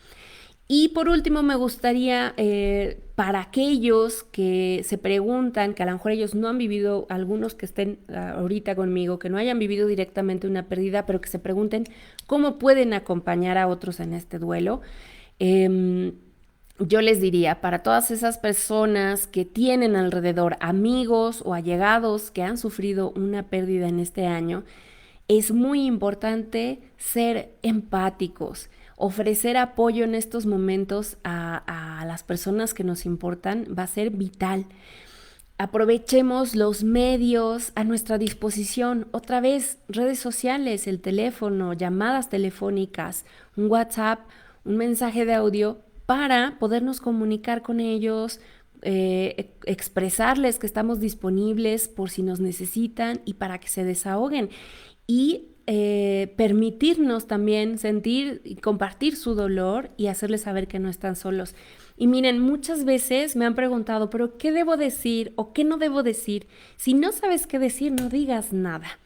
Y por último, me gustaría, para aquellos que se preguntan, que a lo mejor ellos no han vivido, algunos que estén ahorita conmigo, que no hayan vivido directamente una pérdida, pero que se pregunten cómo pueden acompañar a otros en este duelo. Eh, yo les diría, para todas esas personas que tienen alrededor amigos o allegados que han sufrido una pérdida en este año, es muy importante ser empáticos, ofrecer apoyo en estos momentos a las personas que nos importan va a ser vital. Aprovechemos los medios a nuestra disposición. Otra vez, redes sociales, el teléfono, llamadas telefónicas, un WhatsApp, un mensaje de audio para podernos comunicar con ellos, expresarles que estamos disponibles por si nos necesitan y para que se desahoguen y permitirnos también sentir y compartir su dolor y hacerles saber que no están solos. Y miren, muchas veces me han preguntado, pero ¿qué debo decir o qué no debo decir? Si no sabes qué decir, no digas nada.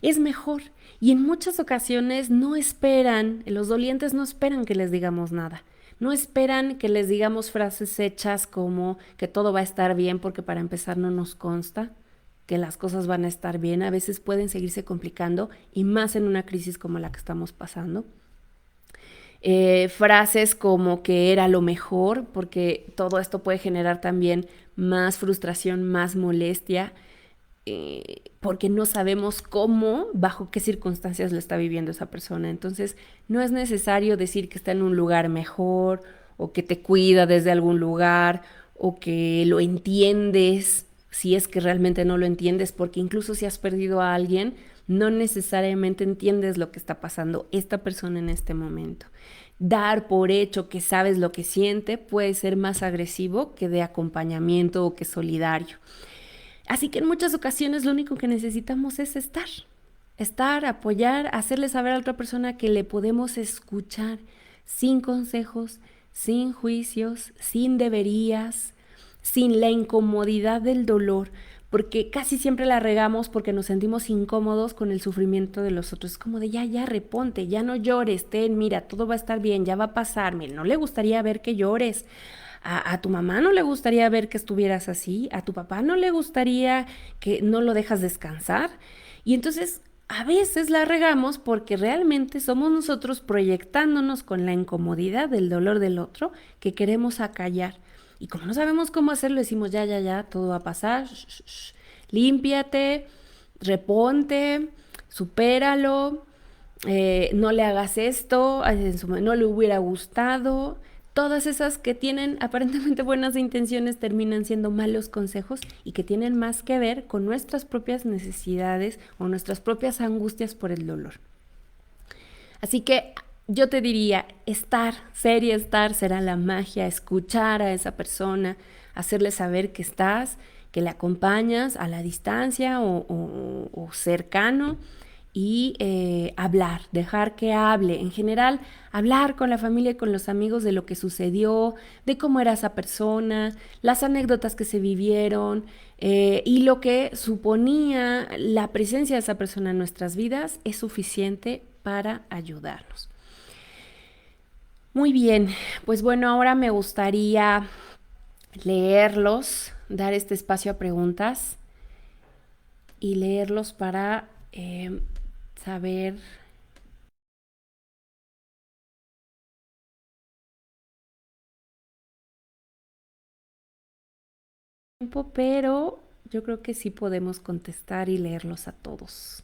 Es mejor. Y en muchas ocasiones no esperan, los dolientes no esperan que les digamos nada. No esperan que les digamos frases hechas como que todo va a estar bien porque para empezar no nos consta que las cosas van a estar bien. A veces pueden seguirse complicando y más en una crisis como la que estamos pasando. Frases como que era lo mejor, porque todo esto puede generar también más frustración, más molestia, porque no sabemos cómo, bajo qué circunstancias lo está viviendo esa persona. Entonces, no es necesario decir que está en un lugar mejor o que te cuida desde algún lugar o que lo entiendes, si es que realmente no lo entiendes, porque incluso si has perdido a alguien, no necesariamente entiendes lo que está pasando esta persona en este momento. Dar por hecho que sabes lo que siente puede ser más agresivo que de acompañamiento o que solidario. Así que en muchas ocasiones lo único que necesitamos es estar, apoyar, hacerle saber a la otra persona que le podemos escuchar sin consejos, sin juicios, sin deberías, sin la incomodidad del dolor, porque casi siempre la regamos porque nos sentimos incómodos con el sufrimiento de los otros. Es como de ya, reponte, ya no llores, mira, todo va a estar bien, ya va a pasar. Mira, no le gustaría ver que llores. A tu mamá no le gustaría ver que estuvieras así, a tu papá no le gustaría que no lo dejas descansar. Y entonces a veces la regamos porque realmente somos nosotros proyectándonos con la incomodidad del dolor del otro que queremos acallar. Y como no sabemos cómo hacerlo, decimos ya, todo va a pasar, límpiate, reponte, supéralo, no le hagas esto, no le hubiera gustado. Todas esas que tienen aparentemente buenas intenciones terminan siendo malos consejos y que tienen más que ver con nuestras propias necesidades o nuestras propias angustias por el dolor. Así que yo te diría, ser y estar será la magia, escuchar a esa persona, hacerle saber que estás, que le acompañas a la distancia o cercano y hablar, dejar que hable. En general, hablar con la familia y con los amigos de lo que sucedió, de cómo era esa persona, las anécdotas que se vivieron y lo que suponía la presencia de esa persona en nuestras vidas es suficiente para ayudarnos. Muy bien, pues bueno, ahora me gustaría leerlos, dar este espacio a preguntas y leerlos para saber. Pero yo creo que sí podemos contestar y leerlos a todos.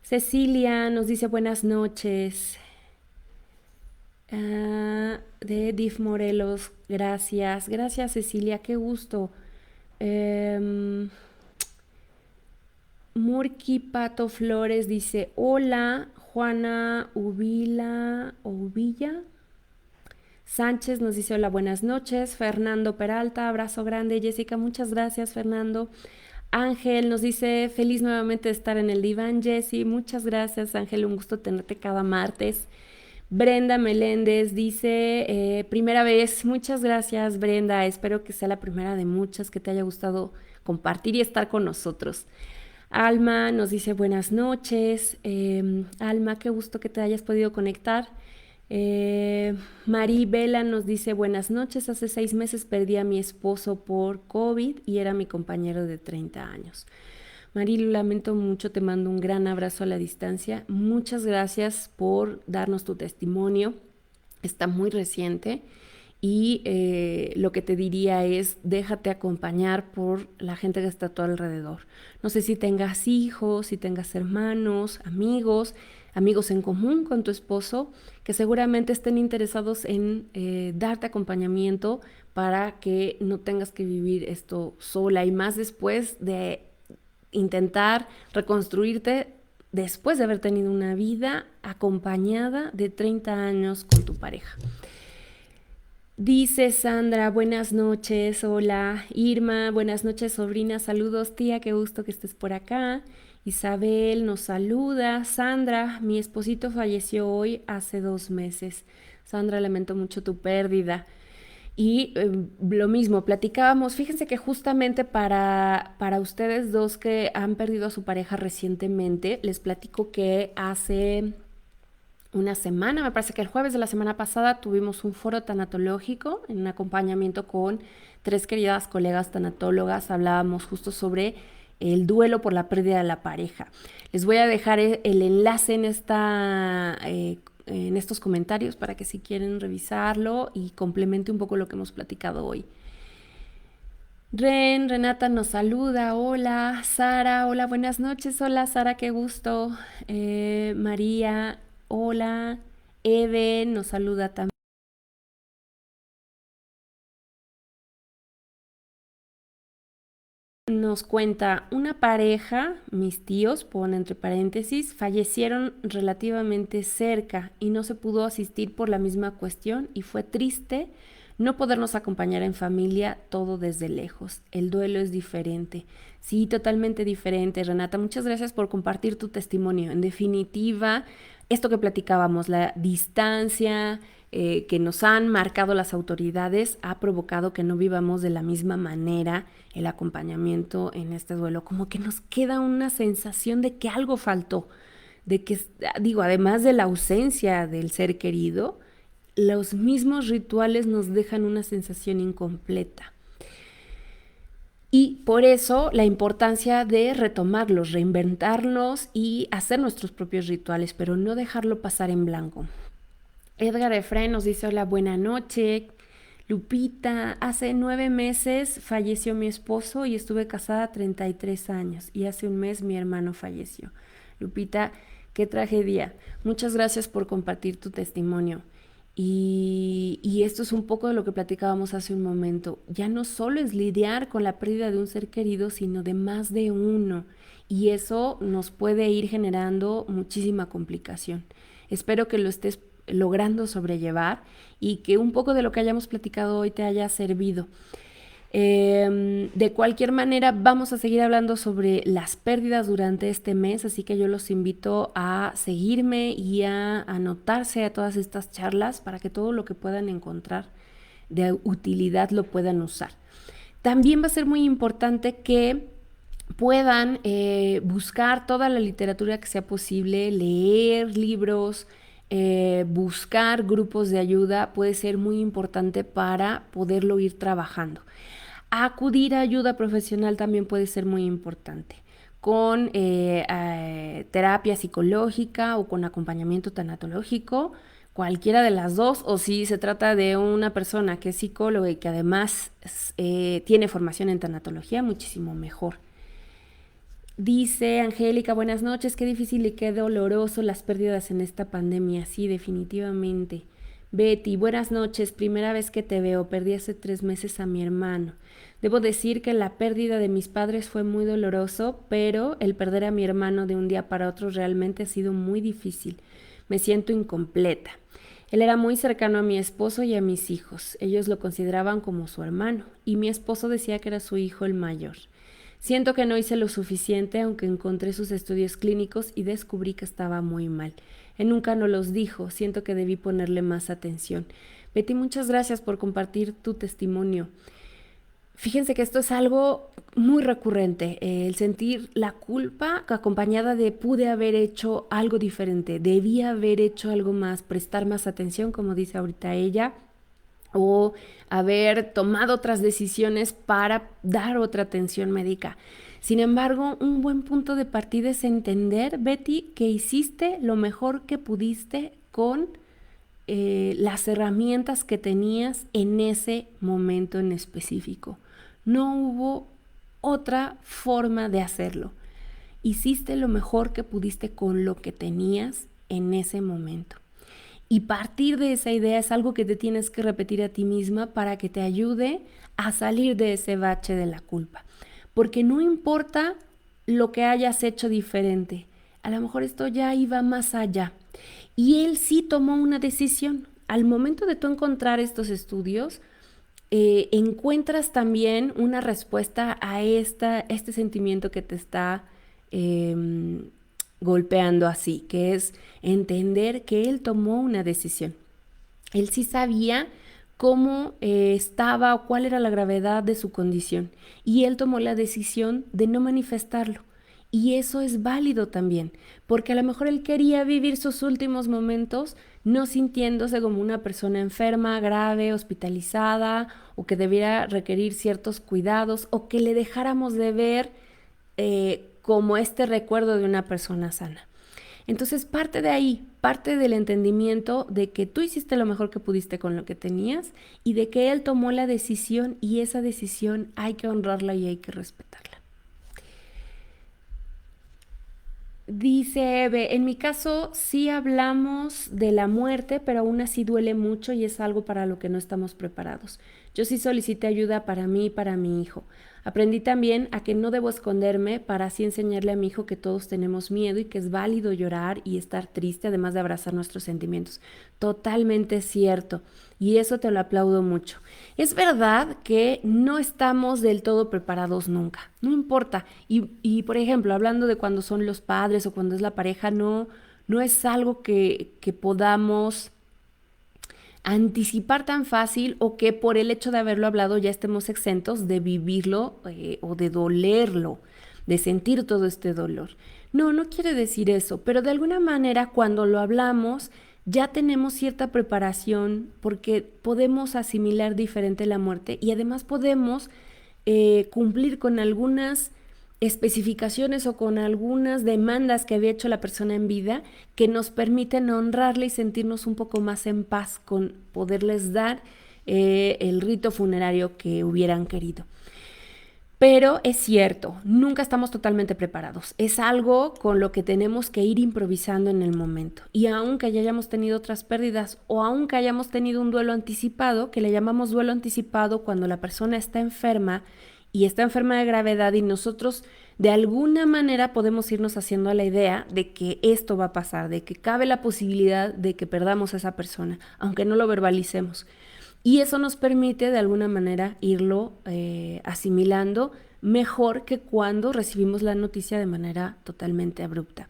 Cecilia nos dice buenas noches. De Div Morelos, gracias. Gracias, Cecilia, qué gusto. Em, Murky Pato Flores dice, hola, Juana Uvilla. Sánchez nos dice hola, buenas noches. Fernando Peralta, abrazo grande. Jessica, muchas gracias, Fernando. Ángel nos dice, feliz nuevamente de estar en el diván, Jessy. Muchas gracias, Ángel, un gusto tenerte cada martes. Brenda Meléndez dice, primera vez, muchas gracias, Brenda. Espero que sea la primera de muchas, que te haya gustado compartir y estar con nosotros. Alma nos dice buenas noches. Alma, qué gusto que te hayas podido conectar. Marí Vela nos dice buenas noches. Hace 6 meses perdí a mi esposo por COVID y era mi compañero de 30 años. Marí, lo lamento mucho, te mando un gran abrazo a la distancia. Muchas gracias por darnos tu testimonio. Está muy reciente y lo que te diría es déjate acompañar por la gente que está a tu alrededor. No sé si tengas hijos, si tengas hermanos, amigos en común con tu esposo, que seguramente estén interesados en darte acompañamiento para que no tengas que vivir esto sola y más después de intentar reconstruirte después de haber tenido una vida acompañada de 30 años con tu pareja. Dice Sandra, buenas noches, hola. Irma, buenas noches, sobrina, saludos, tía, qué gusto que estés por acá. Isabel nos saluda. Sandra, mi esposito falleció hoy hace 2 meses. Sandra, lamento mucho tu pérdida. Y lo mismo, platicábamos, fíjense que justamente para ustedes dos que han perdido a su pareja recientemente, les platico que hace una semana, me parece que el jueves de la semana pasada tuvimos un foro tanatológico en acompañamiento con 3 queridas colegas tanatólogas, hablábamos justo sobre el duelo por la pérdida de la pareja. Les voy a dejar el enlace en estos comentarios para que si quieren revisarlo y complemente un poco lo que hemos platicado hoy. Renata nos saluda, hola. Sara, hola, buenas noches, hola Sara, qué gusto. María, hola. Eden nos saluda también. Nos cuenta, una pareja, mis tíos, pone entre paréntesis, fallecieron relativamente cerca y no se pudo asistir por la misma cuestión y fue triste no podernos acompañar en familia, todo desde lejos. El duelo es diferente. Sí, totalmente diferente, Renata. Muchas gracias por compartir tu testimonio. En definitiva, esto que platicábamos, la distancia que nos han marcado las autoridades ha provocado que no vivamos de la misma manera el acompañamiento en este duelo, como que nos queda una sensación de que algo faltó, de que, digo, además de la ausencia del ser querido, los mismos rituales nos dejan una sensación incompleta. Y por eso la importancia de retomarlos, reinventarlos y hacer nuestros propios rituales, pero no dejarlo pasar en blanco. Edgar Efraín nos dice hola, buena noche. Lupita, hace 9 meses falleció mi esposo y estuve casada 33 años y hace un mes mi hermano falleció. Lupita, qué tragedia. Muchas gracias por compartir tu testimonio. Y esto es un poco de lo que platicábamos hace un momento. Ya no solo es lidiar con la pérdida de un ser querido, sino de más de uno. Y eso nos puede ir generando muchísima complicación. Espero que lo estés logrando sobrellevar y que un poco de lo que hayamos platicado hoy te haya servido. De cualquier manera, vamos a seguir hablando sobre las pérdidas durante este mes, así que yo los invito a seguirme y a anotarse a todas estas charlas para que todo lo que puedan encontrar de utilidad lo puedan usar. También va a ser muy importante que puedan buscar toda la literatura que sea posible, leer libros, buscar grupos de ayuda puede ser muy importante para poderlo ir trabajando. Acudir a ayuda profesional también puede ser muy importante, con terapia psicológica o con acompañamiento tanatológico, cualquiera de las dos, o si se trata de una persona que es psicóloga y que además tiene formación en tanatología, muchísimo mejor. Dice Angélica, buenas noches, qué difícil y qué doloroso las pérdidas en esta pandemia, sí, definitivamente. Betty, buenas noches, primera vez que te veo, perdí hace 3 meses a mi hermano. Debo decir que la pérdida de mis padres fue muy doloroso, pero el perder a mi hermano de un día para otro realmente ha sido muy difícil. Me siento incompleta. Él era muy cercano a mi esposo y a mis hijos. Ellos lo consideraban como su hermano, y mi esposo decía que era su hijo el mayor. Siento que no hice lo suficiente, aunque encontré sus estudios clínicos y descubrí que estaba muy mal. Él nunca nos los dijo, siento que debí ponerle más atención. Betty, muchas gracias por compartir tu testimonio. Fíjense que esto es algo muy recurrente, el sentir la culpa acompañada de pude haber hecho algo diferente, debía haber hecho algo más, prestar más atención, como dice ahorita ella, o haber tomado otras decisiones para dar otra atención médica. Sin embargo, un buen punto de partida es entender, Betty, que hiciste lo mejor que pudiste con las herramientas que tenías en ese momento en específico. No hubo otra forma de hacerlo. Hiciste lo mejor que pudiste con lo que tenías en ese momento. Y partir de esa idea es algo que te tienes que repetir a ti misma para que te ayude a salir de ese bache de la culpa. Porque no importa lo que hayas hecho diferente, a lo mejor esto ya iba más allá. Y él sí tomó una decisión. Al momento de tú encontrar estos estudios, encuentras también una respuesta a este sentimiento que te está golpeando así, que es entender que él tomó una decisión. Él sí sabía cómo estaba o cuál era la gravedad de su condición, y él tomó la decisión de no manifestarlo. Y eso es válido también, porque a lo mejor él quería vivir sus últimos momentos no sintiéndose como una persona enferma, grave, hospitalizada, o que debiera requerir ciertos cuidados, o que le dejáramos de ver como este recuerdo de una persona sana. Entonces parte de ahí, parte del entendimiento de que tú hiciste lo mejor que pudiste con lo que tenías, y de que él tomó la decisión, y esa decisión hay que honrarla y hay que respetarla. Dice Eve, en mi caso sí hablamos de la muerte, pero aún así duele mucho y es algo para lo que no estamos preparados. Yo sí solicité ayuda para mí y para mi hijo. Aprendí también a que no debo esconderme para así enseñarle a mi hijo que todos tenemos miedo y que es válido llorar y estar triste, además de abrazar nuestros sentimientos. Totalmente cierto. Y eso te lo aplaudo mucho. Es verdad que no estamos del todo preparados nunca, no importa. Por ejemplo, hablando de cuando son los padres o cuando es la pareja, no es algo que podamos anticipar tan fácil, o que por el hecho de haberlo hablado ya estemos exentos de vivirlo o de dolerlo, de sentir todo este dolor. No, no quiere decir eso, pero de alguna manera cuando lo hablamos ya tenemos cierta preparación, porque podemos asimilar diferente la muerte, y además podemos cumplir con algunas especificaciones o con algunas demandas que había hecho la persona en vida, que nos permiten honrarle y sentirnos un poco más en paz con poderles dar el rito funerario que hubieran querido. Pero es cierto, nunca estamos totalmente preparados. Es algo con lo que tenemos que ir improvisando en el momento. Y aunque ya hayamos tenido otras pérdidas, o aunque hayamos tenido un duelo anticipado, que le llamamos duelo anticipado cuando la persona está enferma y está enferma de gravedad, y nosotros de alguna manera podemos irnos haciendo a la idea de que esto va a pasar, de que cabe la posibilidad de que perdamos a esa persona, aunque no lo verbalicemos. Y eso nos permite de alguna manera irlo asimilando mejor que cuando recibimos la noticia de manera totalmente abrupta.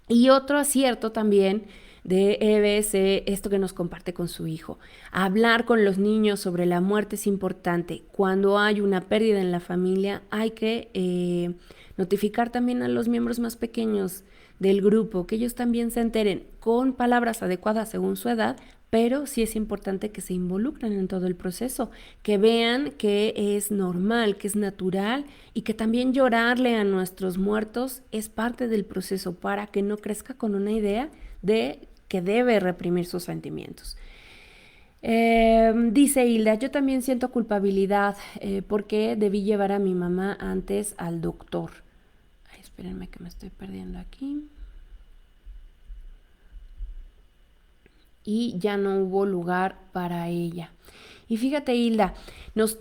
Y otro acierto también de Eve es esto que nos comparte con su hijo. Hablar con los niños sobre la muerte es importante. Cuando hay una pérdida en la familia, hay que notificar también a los miembros más pequeños del grupo, que ellos también se enteren con palabras adecuadas según su edad, pero sí es importante que se involucren en todo el proceso, que vean que es normal, que es natural, y que también llorarle a nuestros muertos es parte del proceso, para que no crezca con una idea de que debe reprimir sus sentimientos. Dice Hilda, yo también siento culpabilidad porque debí llevar a mi mamá antes al doctor. Ay, espérenme que me estoy perdiendo aquí. y ya no hubo lugar para ella. Y fíjate, Hilda,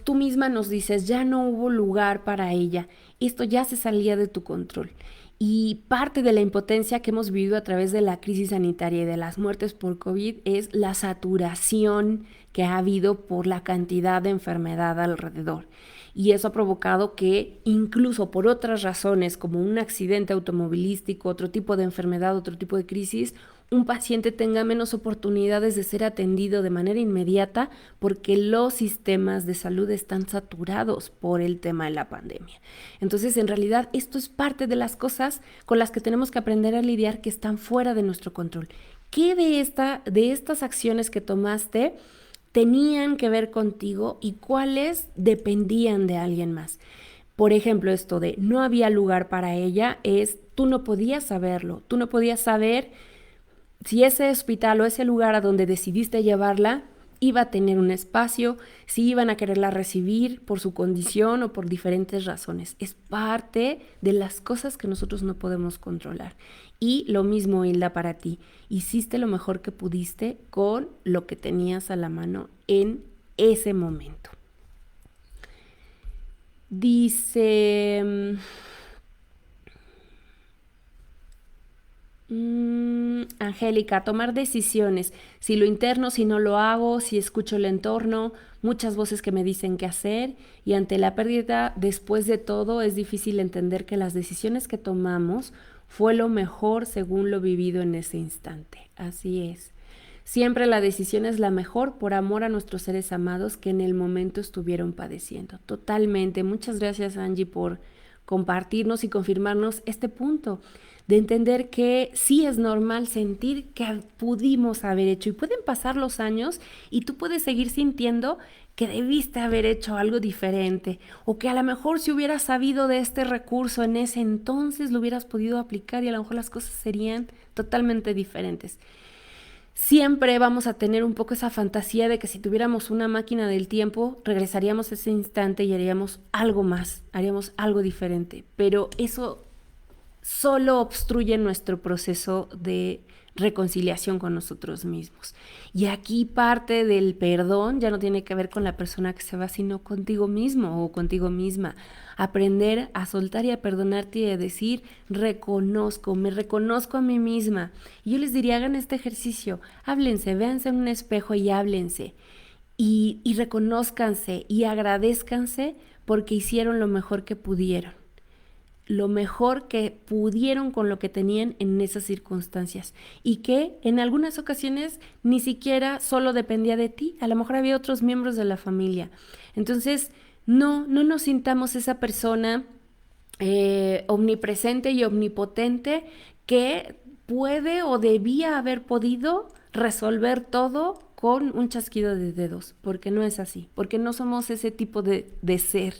tú misma nos dices, ya no hubo lugar para ella. Esto ya se salía de tu control. Y parte de la impotencia que hemos vivido a través de la crisis sanitaria y de las muertes por COVID es la saturación que ha habido por la cantidad de enfermedad alrededor. Y eso ha provocado que incluso por otras razones, como un accidente automovilístico, otro tipo de enfermedad, otro tipo de crisis, un paciente tenga menos oportunidades de ser atendido de manera inmediata porque los sistemas de salud están saturados por el tema de la pandemia. Entonces, en realidad, esto es parte de las cosas con las que tenemos que aprender a lidiar que están fuera de nuestro control. ¿Qué de estas acciones que tomaste tenían que ver contigo y cuáles dependían de alguien más? Por ejemplo, esto de no había lugar para ella es, tú no podías saberlo, tú no podías saber si ese hospital o ese lugar a donde decidiste llevarla iba a tener un espacio, si iban a quererla recibir por su condición o por diferentes razones. Es parte de las cosas que nosotros no podemos controlar. Y lo mismo, Hilda, para ti. Hiciste lo mejor que pudiste con lo que tenías a la mano en ese momento. Dice... Angélica, tomar decisiones, si lo interno, si no lo hago, si escucho el entorno, muchas voces que me dicen qué hacer y ante la pérdida, después de todo, es difícil entender que las decisiones que tomamos fue lo mejor según lo vivido en ese instante. Así es. Siempre la decisión es la mejor por amor a nuestros seres amados que en el momento estuvieron padeciendo. Totalmente. Muchas gracias, Angie, por compartirnos y confirmarnos este punto de entender que sí es normal sentir que pudimos haber hecho y pueden pasar los años y tú puedes seguir sintiendo que debiste haber hecho algo diferente o que a lo mejor si hubieras sabido de este recurso en ese entonces lo hubieras podido aplicar y a lo mejor las cosas serían totalmente diferentes. Siempre vamos a tener un poco esa fantasía de que si tuviéramos una máquina del tiempo, regresaríamos a ese instante y haríamos algo más, haríamos algo diferente, pero eso solo obstruye nuestro proceso de reconciliación con nosotros mismos. Y aquí parte del perdón ya no tiene que ver con la persona que se va, sino contigo mismo o contigo misma. Aprender a soltar y a perdonarte y a decir, me reconozco a mí misma. Y yo les diría, hagan este ejercicio, háblense, véanse en un espejo y háblense. Y reconózcanse y agradézcanse porque hicieron lo mejor que pudieron. Lo mejor que pudieron con lo que tenían en esas circunstancias y que en algunas ocasiones ni siquiera solo dependía de ti, a lo mejor había otros miembros de la familia. Entonces, no nos sintamos esa persona omnipresente y omnipotente que puede o debía haber podido resolver todo con un chasquido de dedos, porque no es así, porque no somos ese tipo de ser,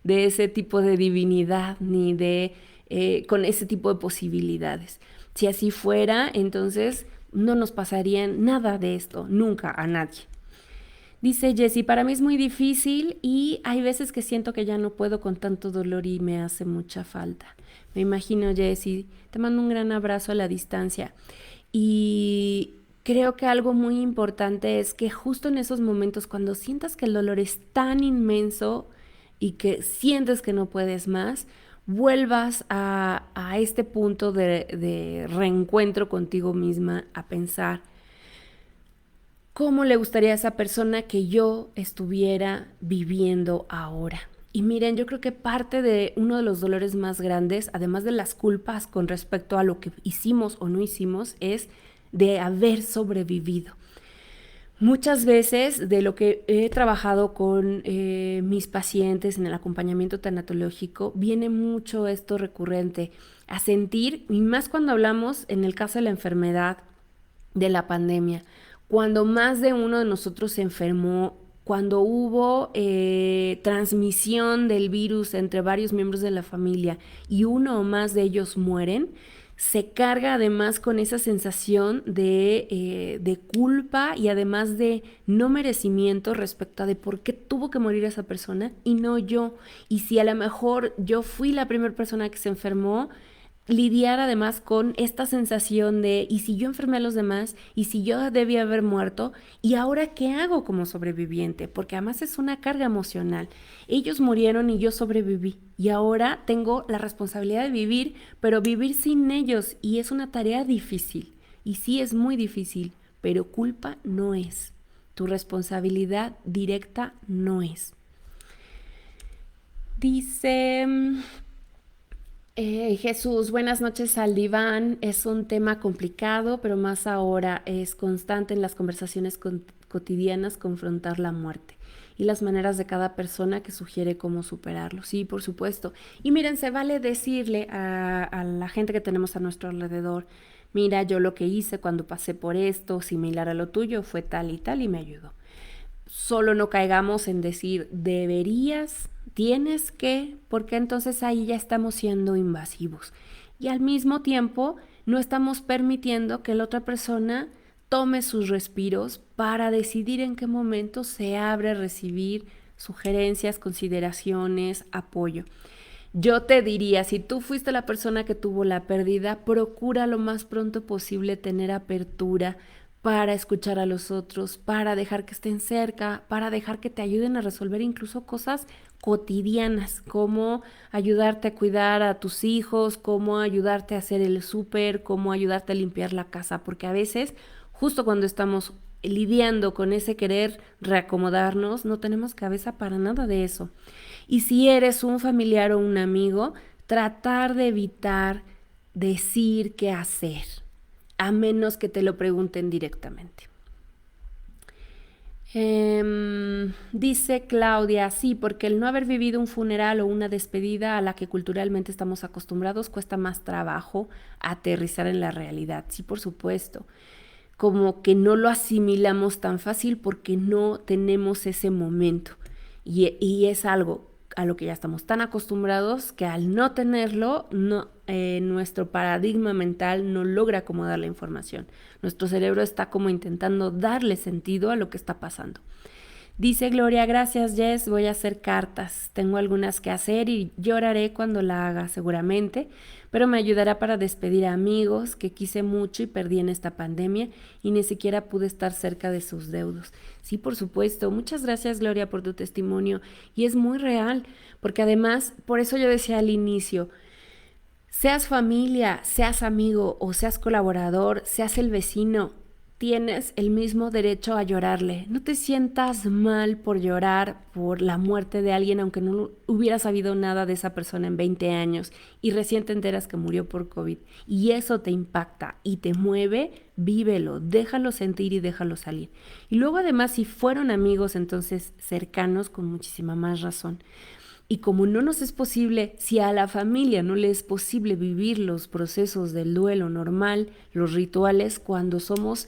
de ese tipo de divinidad, ni de con ese tipo de posibilidades. Si así fuera, entonces no nos pasaría nada de esto, nunca a nadie. Dice Jessie, para mí es muy difícil y hay veces que siento que ya no puedo con tanto dolor y me hace mucha falta. Me imagino, Jessie, te mando un gran abrazo a la distancia. Y creo que algo muy importante es que justo en esos momentos, cuando sientas que el dolor es tan inmenso y que sientes que no puedes más, vuelvas a este punto de reencuentro contigo misma, a pensar, ¿cómo le gustaría a esa persona que yo estuviera viviendo ahora? Y miren, yo creo que parte de uno de los dolores más grandes, además de las culpas con respecto a lo que hicimos o no hicimos, es de haber sobrevivido. Muchas veces de lo que he trabajado con mis pacientes en el acompañamiento tanatológico, viene mucho esto recurrente, a sentir, y más cuando hablamos en el caso de la enfermedad, de la pandemia, cuando más de uno de nosotros se enfermó, cuando hubo transmisión del virus entre varios miembros de la familia y uno o más de ellos mueren, se carga además con esa sensación de culpa y además de no merecimiento respecto a de por qué tuvo que morir esa persona y no yo. Y si a lo mejor yo fui la primera persona que se enfermó, lidiar además con esta sensación de, ¿y si yo enfermé a los demás? ¿Y si yo debía haber muerto? ¿Y ahora qué hago como sobreviviente? Porque además es una carga emocional. Ellos murieron y yo sobreviví. Y ahora tengo la responsabilidad de vivir, pero vivir sin ellos. Y es una tarea difícil. Y sí es muy difícil, pero culpa no es. Tu responsabilidad directa no es. Dice... Jesús, buenas noches al diván. Es un tema complicado, pero más ahora es constante en las conversaciones cotidianas confrontar la muerte y las maneras de cada persona que sugiere cómo superarlo. Sí, por supuesto. Y miren, se vale decirle a la gente que tenemos a nuestro alrededor, mira, yo lo que hice cuando pasé por esto, similar a lo tuyo, fue tal y me ayudó. Solo no caigamos en decir deberías, tienes que, porque entonces ahí ya estamos siendo invasivos. Y al mismo tiempo no estamos permitiendo que la otra persona tome sus respiros para decidir en qué momento se abre a recibir sugerencias, consideraciones, apoyo. Yo te diría, si tú fuiste la persona que tuvo la pérdida, procura lo más pronto posible tener apertura para escuchar a los otros, para dejar que estén cerca, para dejar que te ayuden a resolver incluso cosas cotidianas, como ayudarte a cuidar a tus hijos, como ayudarte a hacer el súper, como ayudarte a limpiar la casa, porque a veces, justo cuando estamos lidiando con ese querer reacomodarnos, no tenemos cabeza para nada de eso. Y si eres un familiar o un amigo, tratar de evitar decir qué hacer, a menos que te lo pregunten directamente. Dice Claudia, sí, porque el no haber vivido un funeral o una despedida a la que culturalmente estamos acostumbrados cuesta más trabajo aterrizar en la realidad. Sí, por supuesto. Como que no lo asimilamos tan fácil porque no tenemos ese momento. Y es algo a lo que ya estamos tan acostumbrados que al no tenerlo, nuestro paradigma mental no logra acomodar la información. Nuestro cerebro está como intentando darle sentido a lo que está pasando. Dice Gloria, gracias Jess, voy a hacer cartas. Tengo algunas que hacer y lloraré cuando la haga seguramente, pero me ayudará para despedir a amigos que quise mucho y perdí en esta pandemia y ni siquiera pude estar cerca de sus deudos. Sí, por supuesto. Muchas gracias Gloria por tu testimonio y es muy real, porque además, por eso yo decía al inicio, seas familia, seas amigo o seas colaborador, seas el vecino, tienes el mismo derecho a llorarle. No te sientas mal por llorar por la muerte de alguien, aunque no hubieras sabido nada de esa persona en 20 años y recién te enteras que murió por COVID. Y eso te impacta y te mueve, vívelo, déjalo sentir y déjalo salir. Y luego además, si fueron amigos entonces cercanos, con muchísima más razón. Y como no nos es posible, si a la familia no le es posible vivir los procesos del duelo normal, los rituales, cuando somos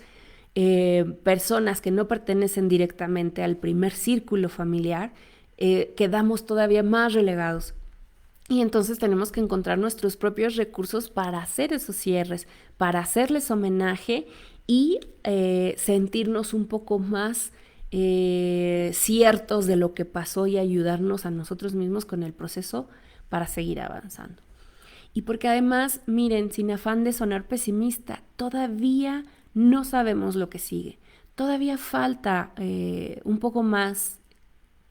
personas que no pertenecen directamente al primer círculo familiar, quedamos todavía más relegados. Y entonces tenemos que encontrar nuestros propios recursos para hacer esos cierres, para hacerles homenaje y sentirnos un poco más ciertos de lo que pasó y ayudarnos a nosotros mismos con el proceso para seguir avanzando. Y porque además, miren, sin afán de sonar pesimista, todavía no sabemos lo que sigue. Todavía falta un poco más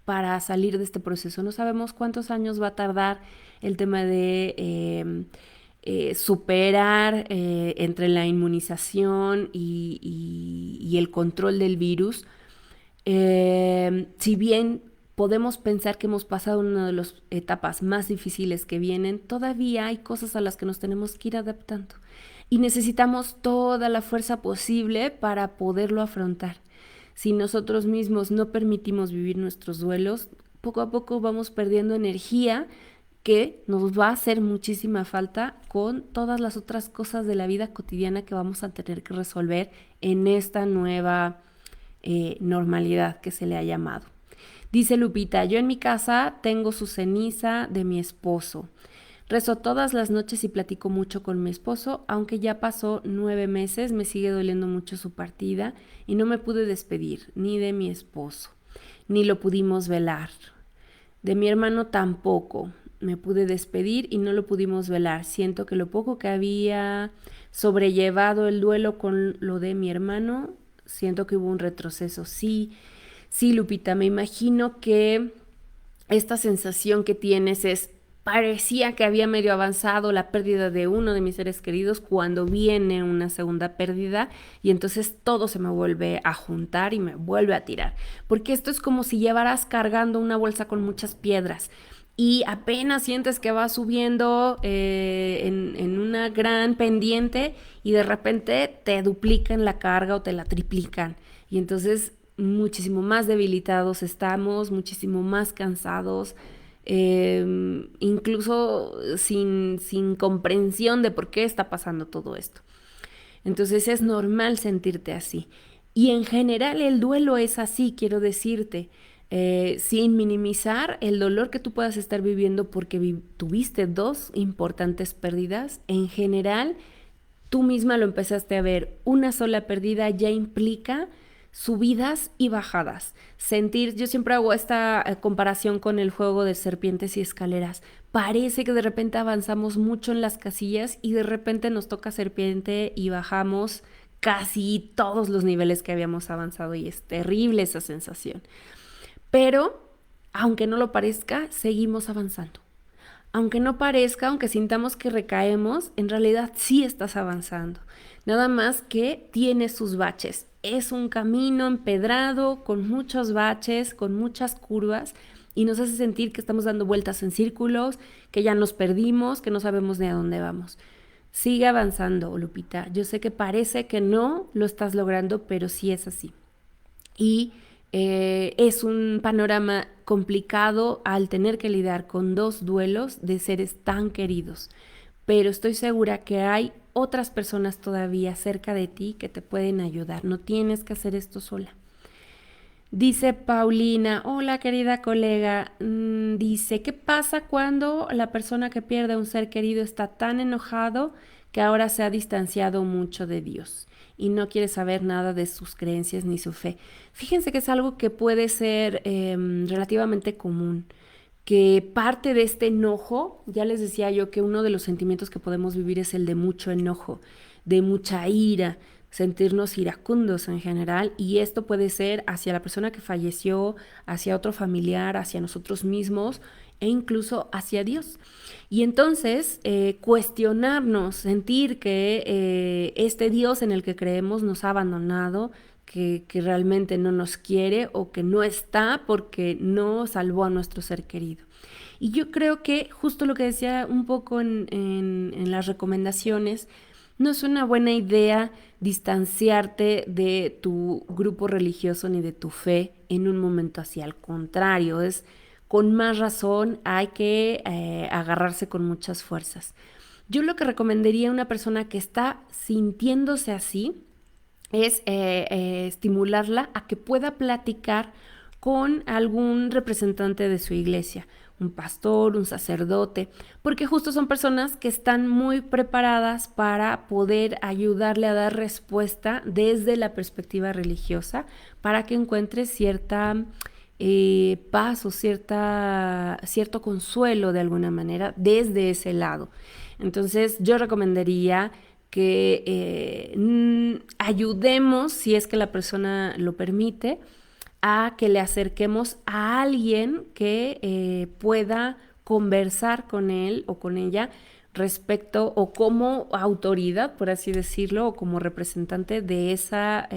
para salir de este proceso. No sabemos cuántos años va a tardar el tema de superar entre la inmunización y el control del virus. Si bien podemos pensar que hemos pasado una de las etapas más difíciles que vienen, todavía hay cosas a las que nos tenemos que ir adaptando y necesitamos toda la fuerza posible para poderlo afrontar. Si nosotros mismos no permitimos vivir nuestros duelos, poco a poco vamos perdiendo energía que nos va a hacer muchísima falta con todas las otras cosas de la vida cotidiana que vamos a tener que resolver en esta nueva normalidad que se le ha llamado. Dice Lupita, yo en mi casa tengo su ceniza de mi esposo. Rezo todas las noches y platico mucho con mi esposo, aunque ya pasó 9 meses, me sigue doliendo mucho su partida y no me pude despedir ni de mi esposo, ni lo pudimos velar. De mi hermano tampoco. me pude despedir y no lo pudimos velar. Siento que lo poco que había sobrellevado el duelo con lo de mi hermano, siento que hubo un retroceso. Sí, sí, Lupita, me imagino que esta sensación que tienes es, parecía que había medio avanzado la pérdida de uno de mis seres queridos cuando viene una segunda pérdida y entonces todo se me vuelve a juntar y me vuelve a tirar. Porque esto es como si llevaras cargando una bolsa con muchas piedras y apenas sientes que va subiendo en una gran pendiente y de repente te duplican la carga o te la triplican. Y entonces muchísimo más debilitados estamos, muchísimo más cansados, incluso sin comprensión de por qué está pasando todo esto. Entonces es normal sentirte así. Y en general el duelo es así, quiero decirte, sin minimizar el dolor que tú puedas estar viviendo porque tuviste dos importantes pérdidas. En general, tú misma lo empezaste a ver, una sola pérdida ya implica subidas y bajadas. Sentir, yo siempre hago esta comparación con el juego de serpientes y escaleras. Parece que de repente avanzamos mucho en las casillas y de repente nos toca serpiente y bajamos casi todos los niveles que habíamos avanzado y es terrible esa sensación. Pero, aunque no lo parezca, seguimos avanzando. Aunque no parezca, aunque sintamos que recaemos, en realidad sí estás avanzando. Nada más que tiene sus baches. Es un camino empedrado, con muchos baches, con muchas curvas, y nos hace sentir que estamos dando vueltas en círculos, que ya nos perdimos, que no sabemos ni a dónde vamos. Sigue avanzando, Lupita. Yo sé que parece que no lo estás logrando, pero sí es así. Y es un panorama complicado al tener que lidiar con dos duelos de seres tan queridos, pero estoy segura que hay otras personas todavía cerca de ti que te pueden ayudar. No tienes que hacer esto sola. Dice Paulina, hola querida colega, dice, ¿qué pasa cuando la persona que pierde a un ser querido está tan enojado que ahora se ha distanciado mucho de Dios y no quiere saber nada de sus creencias ni su fe? Fíjense que es algo que puede ser relativamente común, que parte de este enojo, ya les decía yo que uno de los sentimientos que podemos vivir es el de mucho enojo, de mucha ira, sentirnos iracundos en general, y esto puede ser hacia la persona que falleció, hacia otro familiar, hacia nosotros mismos e incluso hacia Dios. Y entonces cuestionarnos, sentir que este Dios en el que creemos nos ha abandonado, que realmente no nos quiere o que no está porque no salvó a nuestro ser querido. Y yo creo que justo lo que decía un poco en las recomendaciones, no es una buena idea distanciarte de tu grupo religioso ni de tu fe en un momento así. Al contrario, es con más razón hay que agarrarse con muchas fuerzas. Yo lo que recomendaría a una persona que está sintiéndose así es estimularla a que pueda platicar con algún representante de su iglesia, un pastor, un sacerdote, porque justo son personas que están muy preparadas para poder ayudarle a dar respuesta desde la perspectiva religiosa para que encuentre cierta paz o cierto consuelo de alguna manera desde ese lado. Entonces yo recomendaría que ayudemos, si es que la persona lo permite, a que le acerquemos a alguien que pueda conversar con él o con ella respecto o como autoridad, por así decirlo, o como representante de esa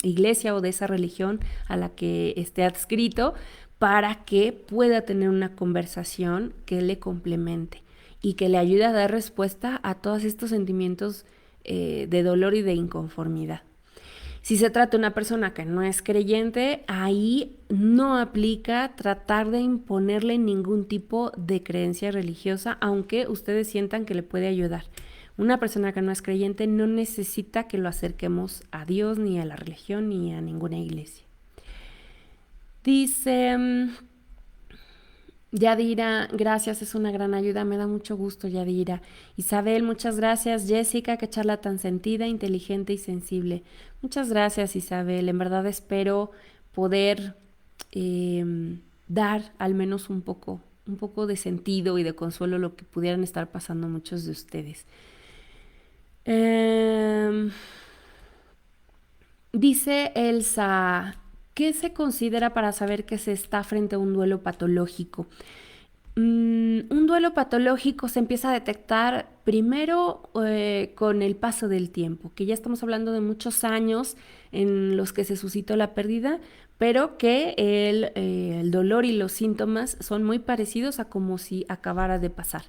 iglesia o de esa religión a la que esté adscrito, para que pueda tener una conversación que le complemente y que le ayude a dar respuesta a todos estos sentimientos de dolor y de inconformidad. Si se trata de una persona que no es creyente, ahí no aplica tratar de imponerle ningún tipo de creencia religiosa, aunque ustedes sientan que le puede ayudar. Una persona que no es creyente no necesita que lo acerquemos a Dios, ni a la religión, ni a ninguna iglesia. Dice Yadira, gracias, es una gran ayuda, me da mucho gusto, Yadira. Isabel, muchas gracias. Jessica, qué charla tan sentida, inteligente y sensible. Muchas gracias, Isabel. En verdad espero poder dar al menos un poco de sentido y de consuelo lo que pudieran estar pasando muchos de ustedes. Dice Elsa, ¿qué se considera para saber que se está frente a un duelo patológico? Un duelo patológico se empieza a detectar primero con el paso del tiempo, que ya estamos hablando de muchos años en los que se suscitó la pérdida, pero que el dolor y los síntomas son muy parecidos a como si acabara de pasar.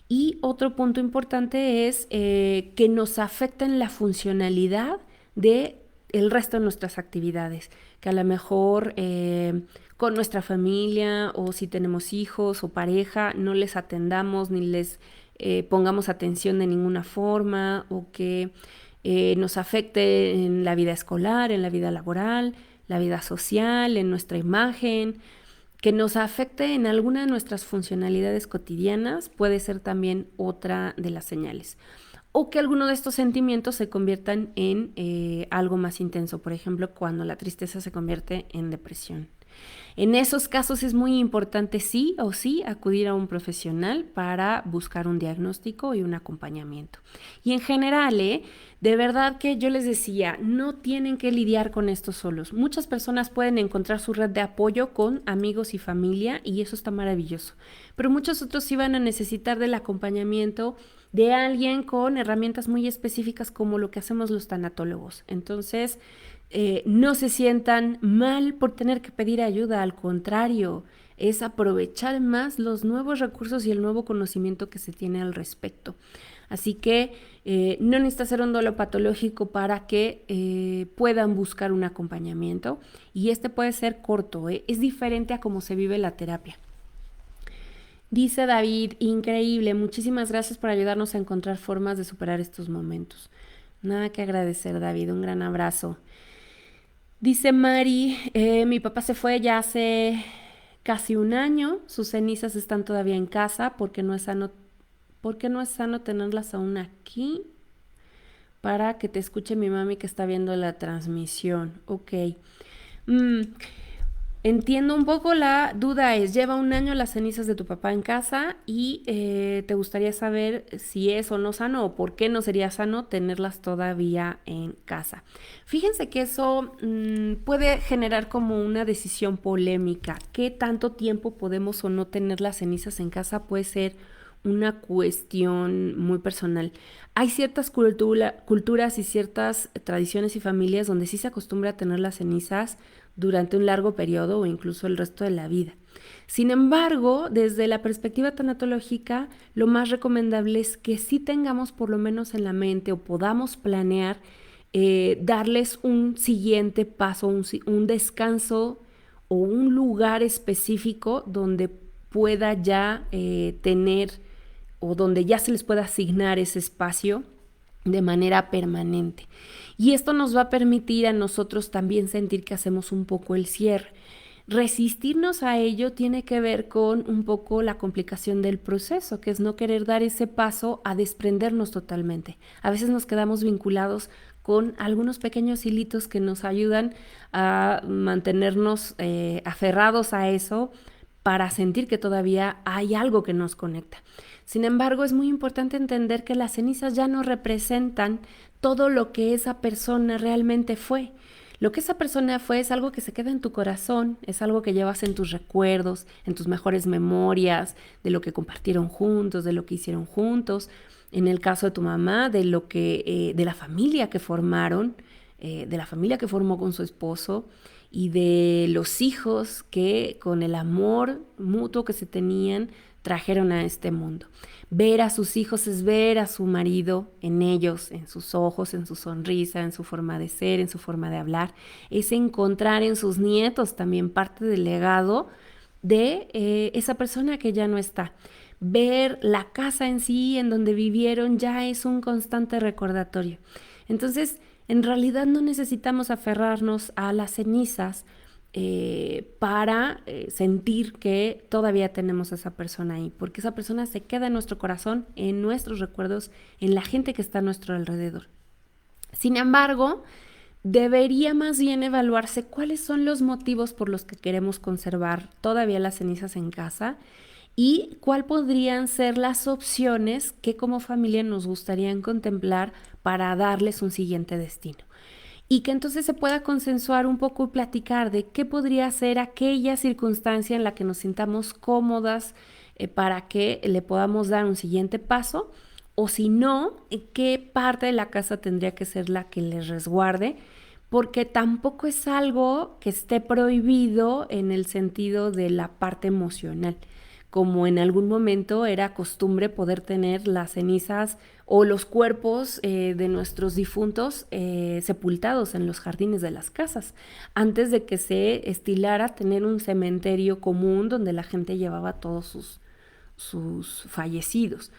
Y otro punto importante es que nos afecta en la funcionalidad de el resto de nuestras actividades, que a lo mejor con nuestra familia o si tenemos hijos o pareja no les atendamos ni les pongamos atención de ninguna forma, o que nos afecte en la vida escolar, en la vida laboral, la vida social, en nuestra imagen, que nos afecte en alguna de nuestras funcionalidades cotidianas, puede ser también otra de las señales. O que alguno de estos sentimientos se conviertan en algo más intenso, por ejemplo, cuando la tristeza se convierte en depresión. En esos casos es muy importante sí o sí acudir a un profesional para buscar un diagnóstico y un acompañamiento. Y en general, de verdad que yo les decía, no tienen que lidiar con esto solos. Muchas personas pueden encontrar su red de apoyo con amigos y familia y eso está maravilloso. Pero muchos otros sí van a necesitar del acompañamiento de alguien con herramientas muy específicas como lo que hacemos los tanatólogos. Entonces, no se sientan mal por tener que pedir ayuda, al contrario, es aprovechar más los nuevos recursos y el nuevo conocimiento que se tiene al respecto. Así que no necesita ser un duelo patológico para que puedan buscar un acompañamiento, y este puede ser corto, es diferente a cómo se vive la terapia. Dice David, increíble, muchísimas gracias por ayudarnos a encontrar formas de superar estos momentos. Nada que agradecer, David, un gran abrazo. Dice Mari, mi papá se fue ya hace casi un año, sus cenizas están todavía en casa porque no es sano tenerlas aún aquí. Para que te escuche mi mami que está viendo la transmisión. Ok. Entiendo un poco, la duda es, lleva un año las cenizas de tu papá en casa y te gustaría saber si es o no sano o por qué no sería sano tenerlas todavía en casa. Fíjense que eso puede generar como una decisión polémica. ¿Qué tanto tiempo podemos o no tener las cenizas en casa? Puede ser una cuestión muy personal. Hay ciertas culturas y ciertas tradiciones y familias donde sí se acostumbra a tener las cenizas durante un largo periodo o incluso el resto de la vida. Sin embargo, desde la perspectiva tanatológica, lo más recomendable es que sí tengamos por lo menos en la mente o podamos planear darles un siguiente paso, un descanso o un lugar específico donde pueda ya tener o donde ya se les pueda asignar ese espacio de manera permanente. Y esto nos va a permitir a nosotros también sentir que hacemos un poco el cierre. Resistirnos a ello tiene que ver con un poco la complicación del proceso, que es no querer dar ese paso a desprendernos totalmente. A veces nos quedamos vinculados con algunos pequeños hilitos que nos ayudan a mantenernos aferrados a eso para sentir que todavía hay algo que nos conecta. Sin embargo, es muy importante entender que las cenizas ya no representan todo lo que esa persona realmente fue. Lo que esa persona fue es algo que se queda en tu corazón, es algo que llevas en tus recuerdos, en tus mejores memorias, de lo que compartieron juntos, de lo que hicieron juntos. En el caso de tu mamá, de lo que, de la familia que formaron, de la familia que formó con su esposo y de los hijos que con el amor mutuo que se tenían trajeron a este mundo. Ver a sus hijos es ver a su marido en ellos, en sus ojos, en su sonrisa, en su forma de ser, en su forma de hablar. Es encontrar en sus nietos también parte del legado de esa persona que ya no está. Ver la casa en sí, en donde vivieron, ya es un constante recordatorio. Entonces, en realidad no necesitamos aferrarnos a las cenizas para sentir que todavía tenemos a esa persona ahí, porque esa persona se queda en nuestro corazón, en nuestros recuerdos, en la gente que está a nuestro alrededor. Sin embargo, debería más bien evaluarse cuáles son los motivos por los que queremos conservar todavía las cenizas en casa y cuál podrían ser las opciones que como familia nos gustaría contemplar para darles un siguiente destino. Y que entonces se pueda consensuar un poco y platicar de qué podría ser aquella circunstancia en la que nos sintamos cómodas para que le podamos dar un siguiente paso, o si no, qué parte de la casa tendría que ser la que les resguarde, porque tampoco es algo que esté prohibido en el sentido de la parte emocional, como en algún momento era costumbre poder tener las cenizas o los cuerpos de nuestros difuntos sepultados en los jardines de las casas, antes de que se estilara tener un cementerio común donde la gente llevaba todos sus fallecidos.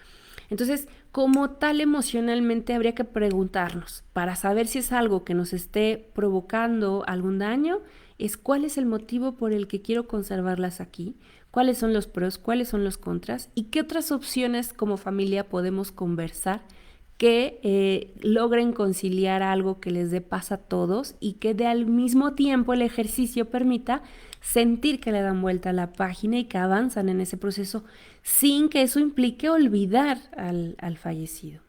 Entonces, como tal, emocionalmente habría que preguntarnos para saber si es algo que nos esté provocando algún daño, es cuál es el motivo por el que quiero conservarlas aquí, cuáles son los pros, cuáles son los contras y qué otras opciones como familia podemos conversar que logren conciliar algo que les dé paz a todos y que de al mismo tiempo el ejercicio permita sentir que le dan vuelta a la página y que avanzan en ese proceso sin que eso implique olvidar al fallecido.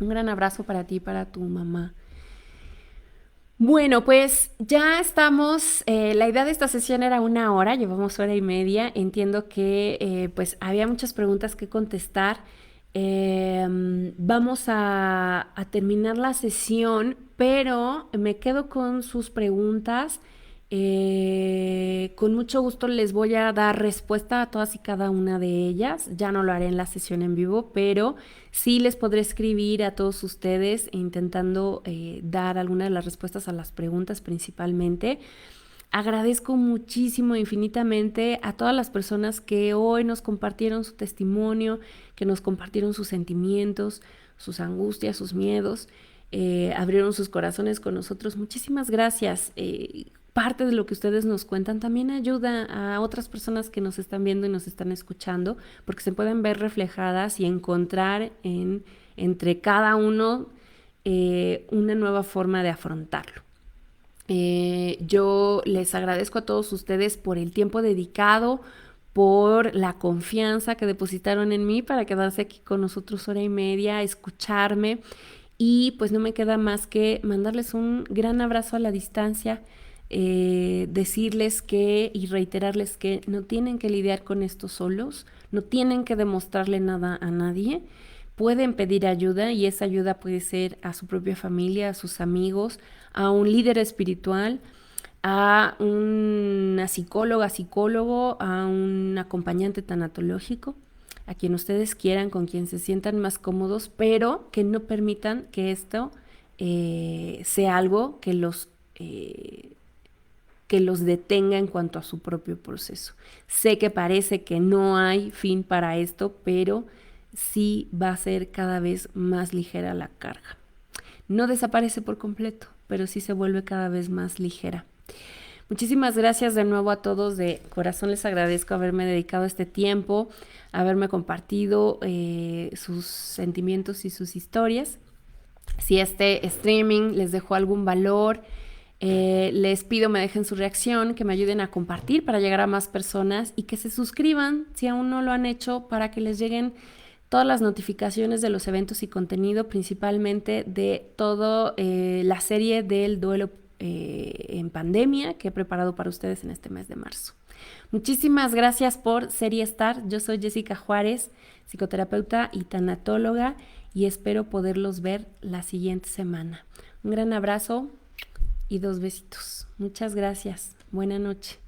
Un gran abrazo para ti y para tu mamá. Bueno, pues ya estamos, la idea de esta sesión era 1 hora, llevamos 1 hora y media, entiendo que pues había muchas preguntas que contestar. Vamos a terminar la sesión, pero me quedo con sus preguntas. Con mucho gusto les voy a dar respuesta a todas y cada una de ellas. Ya no lo haré en la sesión en vivo, pero sí les podré escribir a todos ustedes intentando dar algunas de las respuestas a las preguntas principalmente. Agradezco muchísimo, infinitamente a todas las personas que hoy nos compartieron su testimonio, que nos compartieron sus sentimientos, sus angustias, sus miedos, abrieron sus corazones con nosotros. Muchísimas gracias. Parte de lo que ustedes nos cuentan también ayuda a otras personas que nos están viendo y nos están escuchando, porque se pueden ver reflejadas y encontrar entre cada uno una nueva forma de afrontarlo. Yo les agradezco a todos ustedes por el tiempo dedicado, por la confianza que depositaron en mí para quedarse aquí con nosotros 1 hora y media, escucharme, y pues no me queda más que mandarles un gran abrazo a la distancia, decirles que y reiterarles que no tienen que lidiar con esto solos, no tienen que demostrarle nada a nadie. Pueden pedir ayuda y esa ayuda puede ser a su propia familia, a sus amigos, a un líder espiritual, a una psicóloga, psicólogo, a un acompañante tanatológico, a quien ustedes quieran, con quien se sientan más cómodos, pero que no permitan que esto sea algo que los detenga en cuanto a su propio proceso. Sé que parece que no hay fin para esto, pero sí va a ser cada vez más ligera la carga. No desaparece por completo, pero sí se vuelve cada vez más ligera. Muchísimas gracias de nuevo a todos, de corazón les agradezco haberme dedicado este tiempo, haberme compartido sus sentimientos y sus historias. Si este streaming les dejó algún valor, les pido me dejen su reacción, que me ayuden a compartir para llegar a más personas y que se suscriban si aún no lo han hecho para que les lleguen todas las notificaciones de los eventos y contenido, principalmente de toda la serie del duelo en pandemia que he preparado para ustedes en este mes de marzo. Muchísimas gracias por ser y estar. Yo soy Jessica Juárez, psicoterapeuta y tanatóloga, y espero poderlos ver la siguiente semana. Un gran abrazo y 2 besitos. Muchas gracias. Buena noche.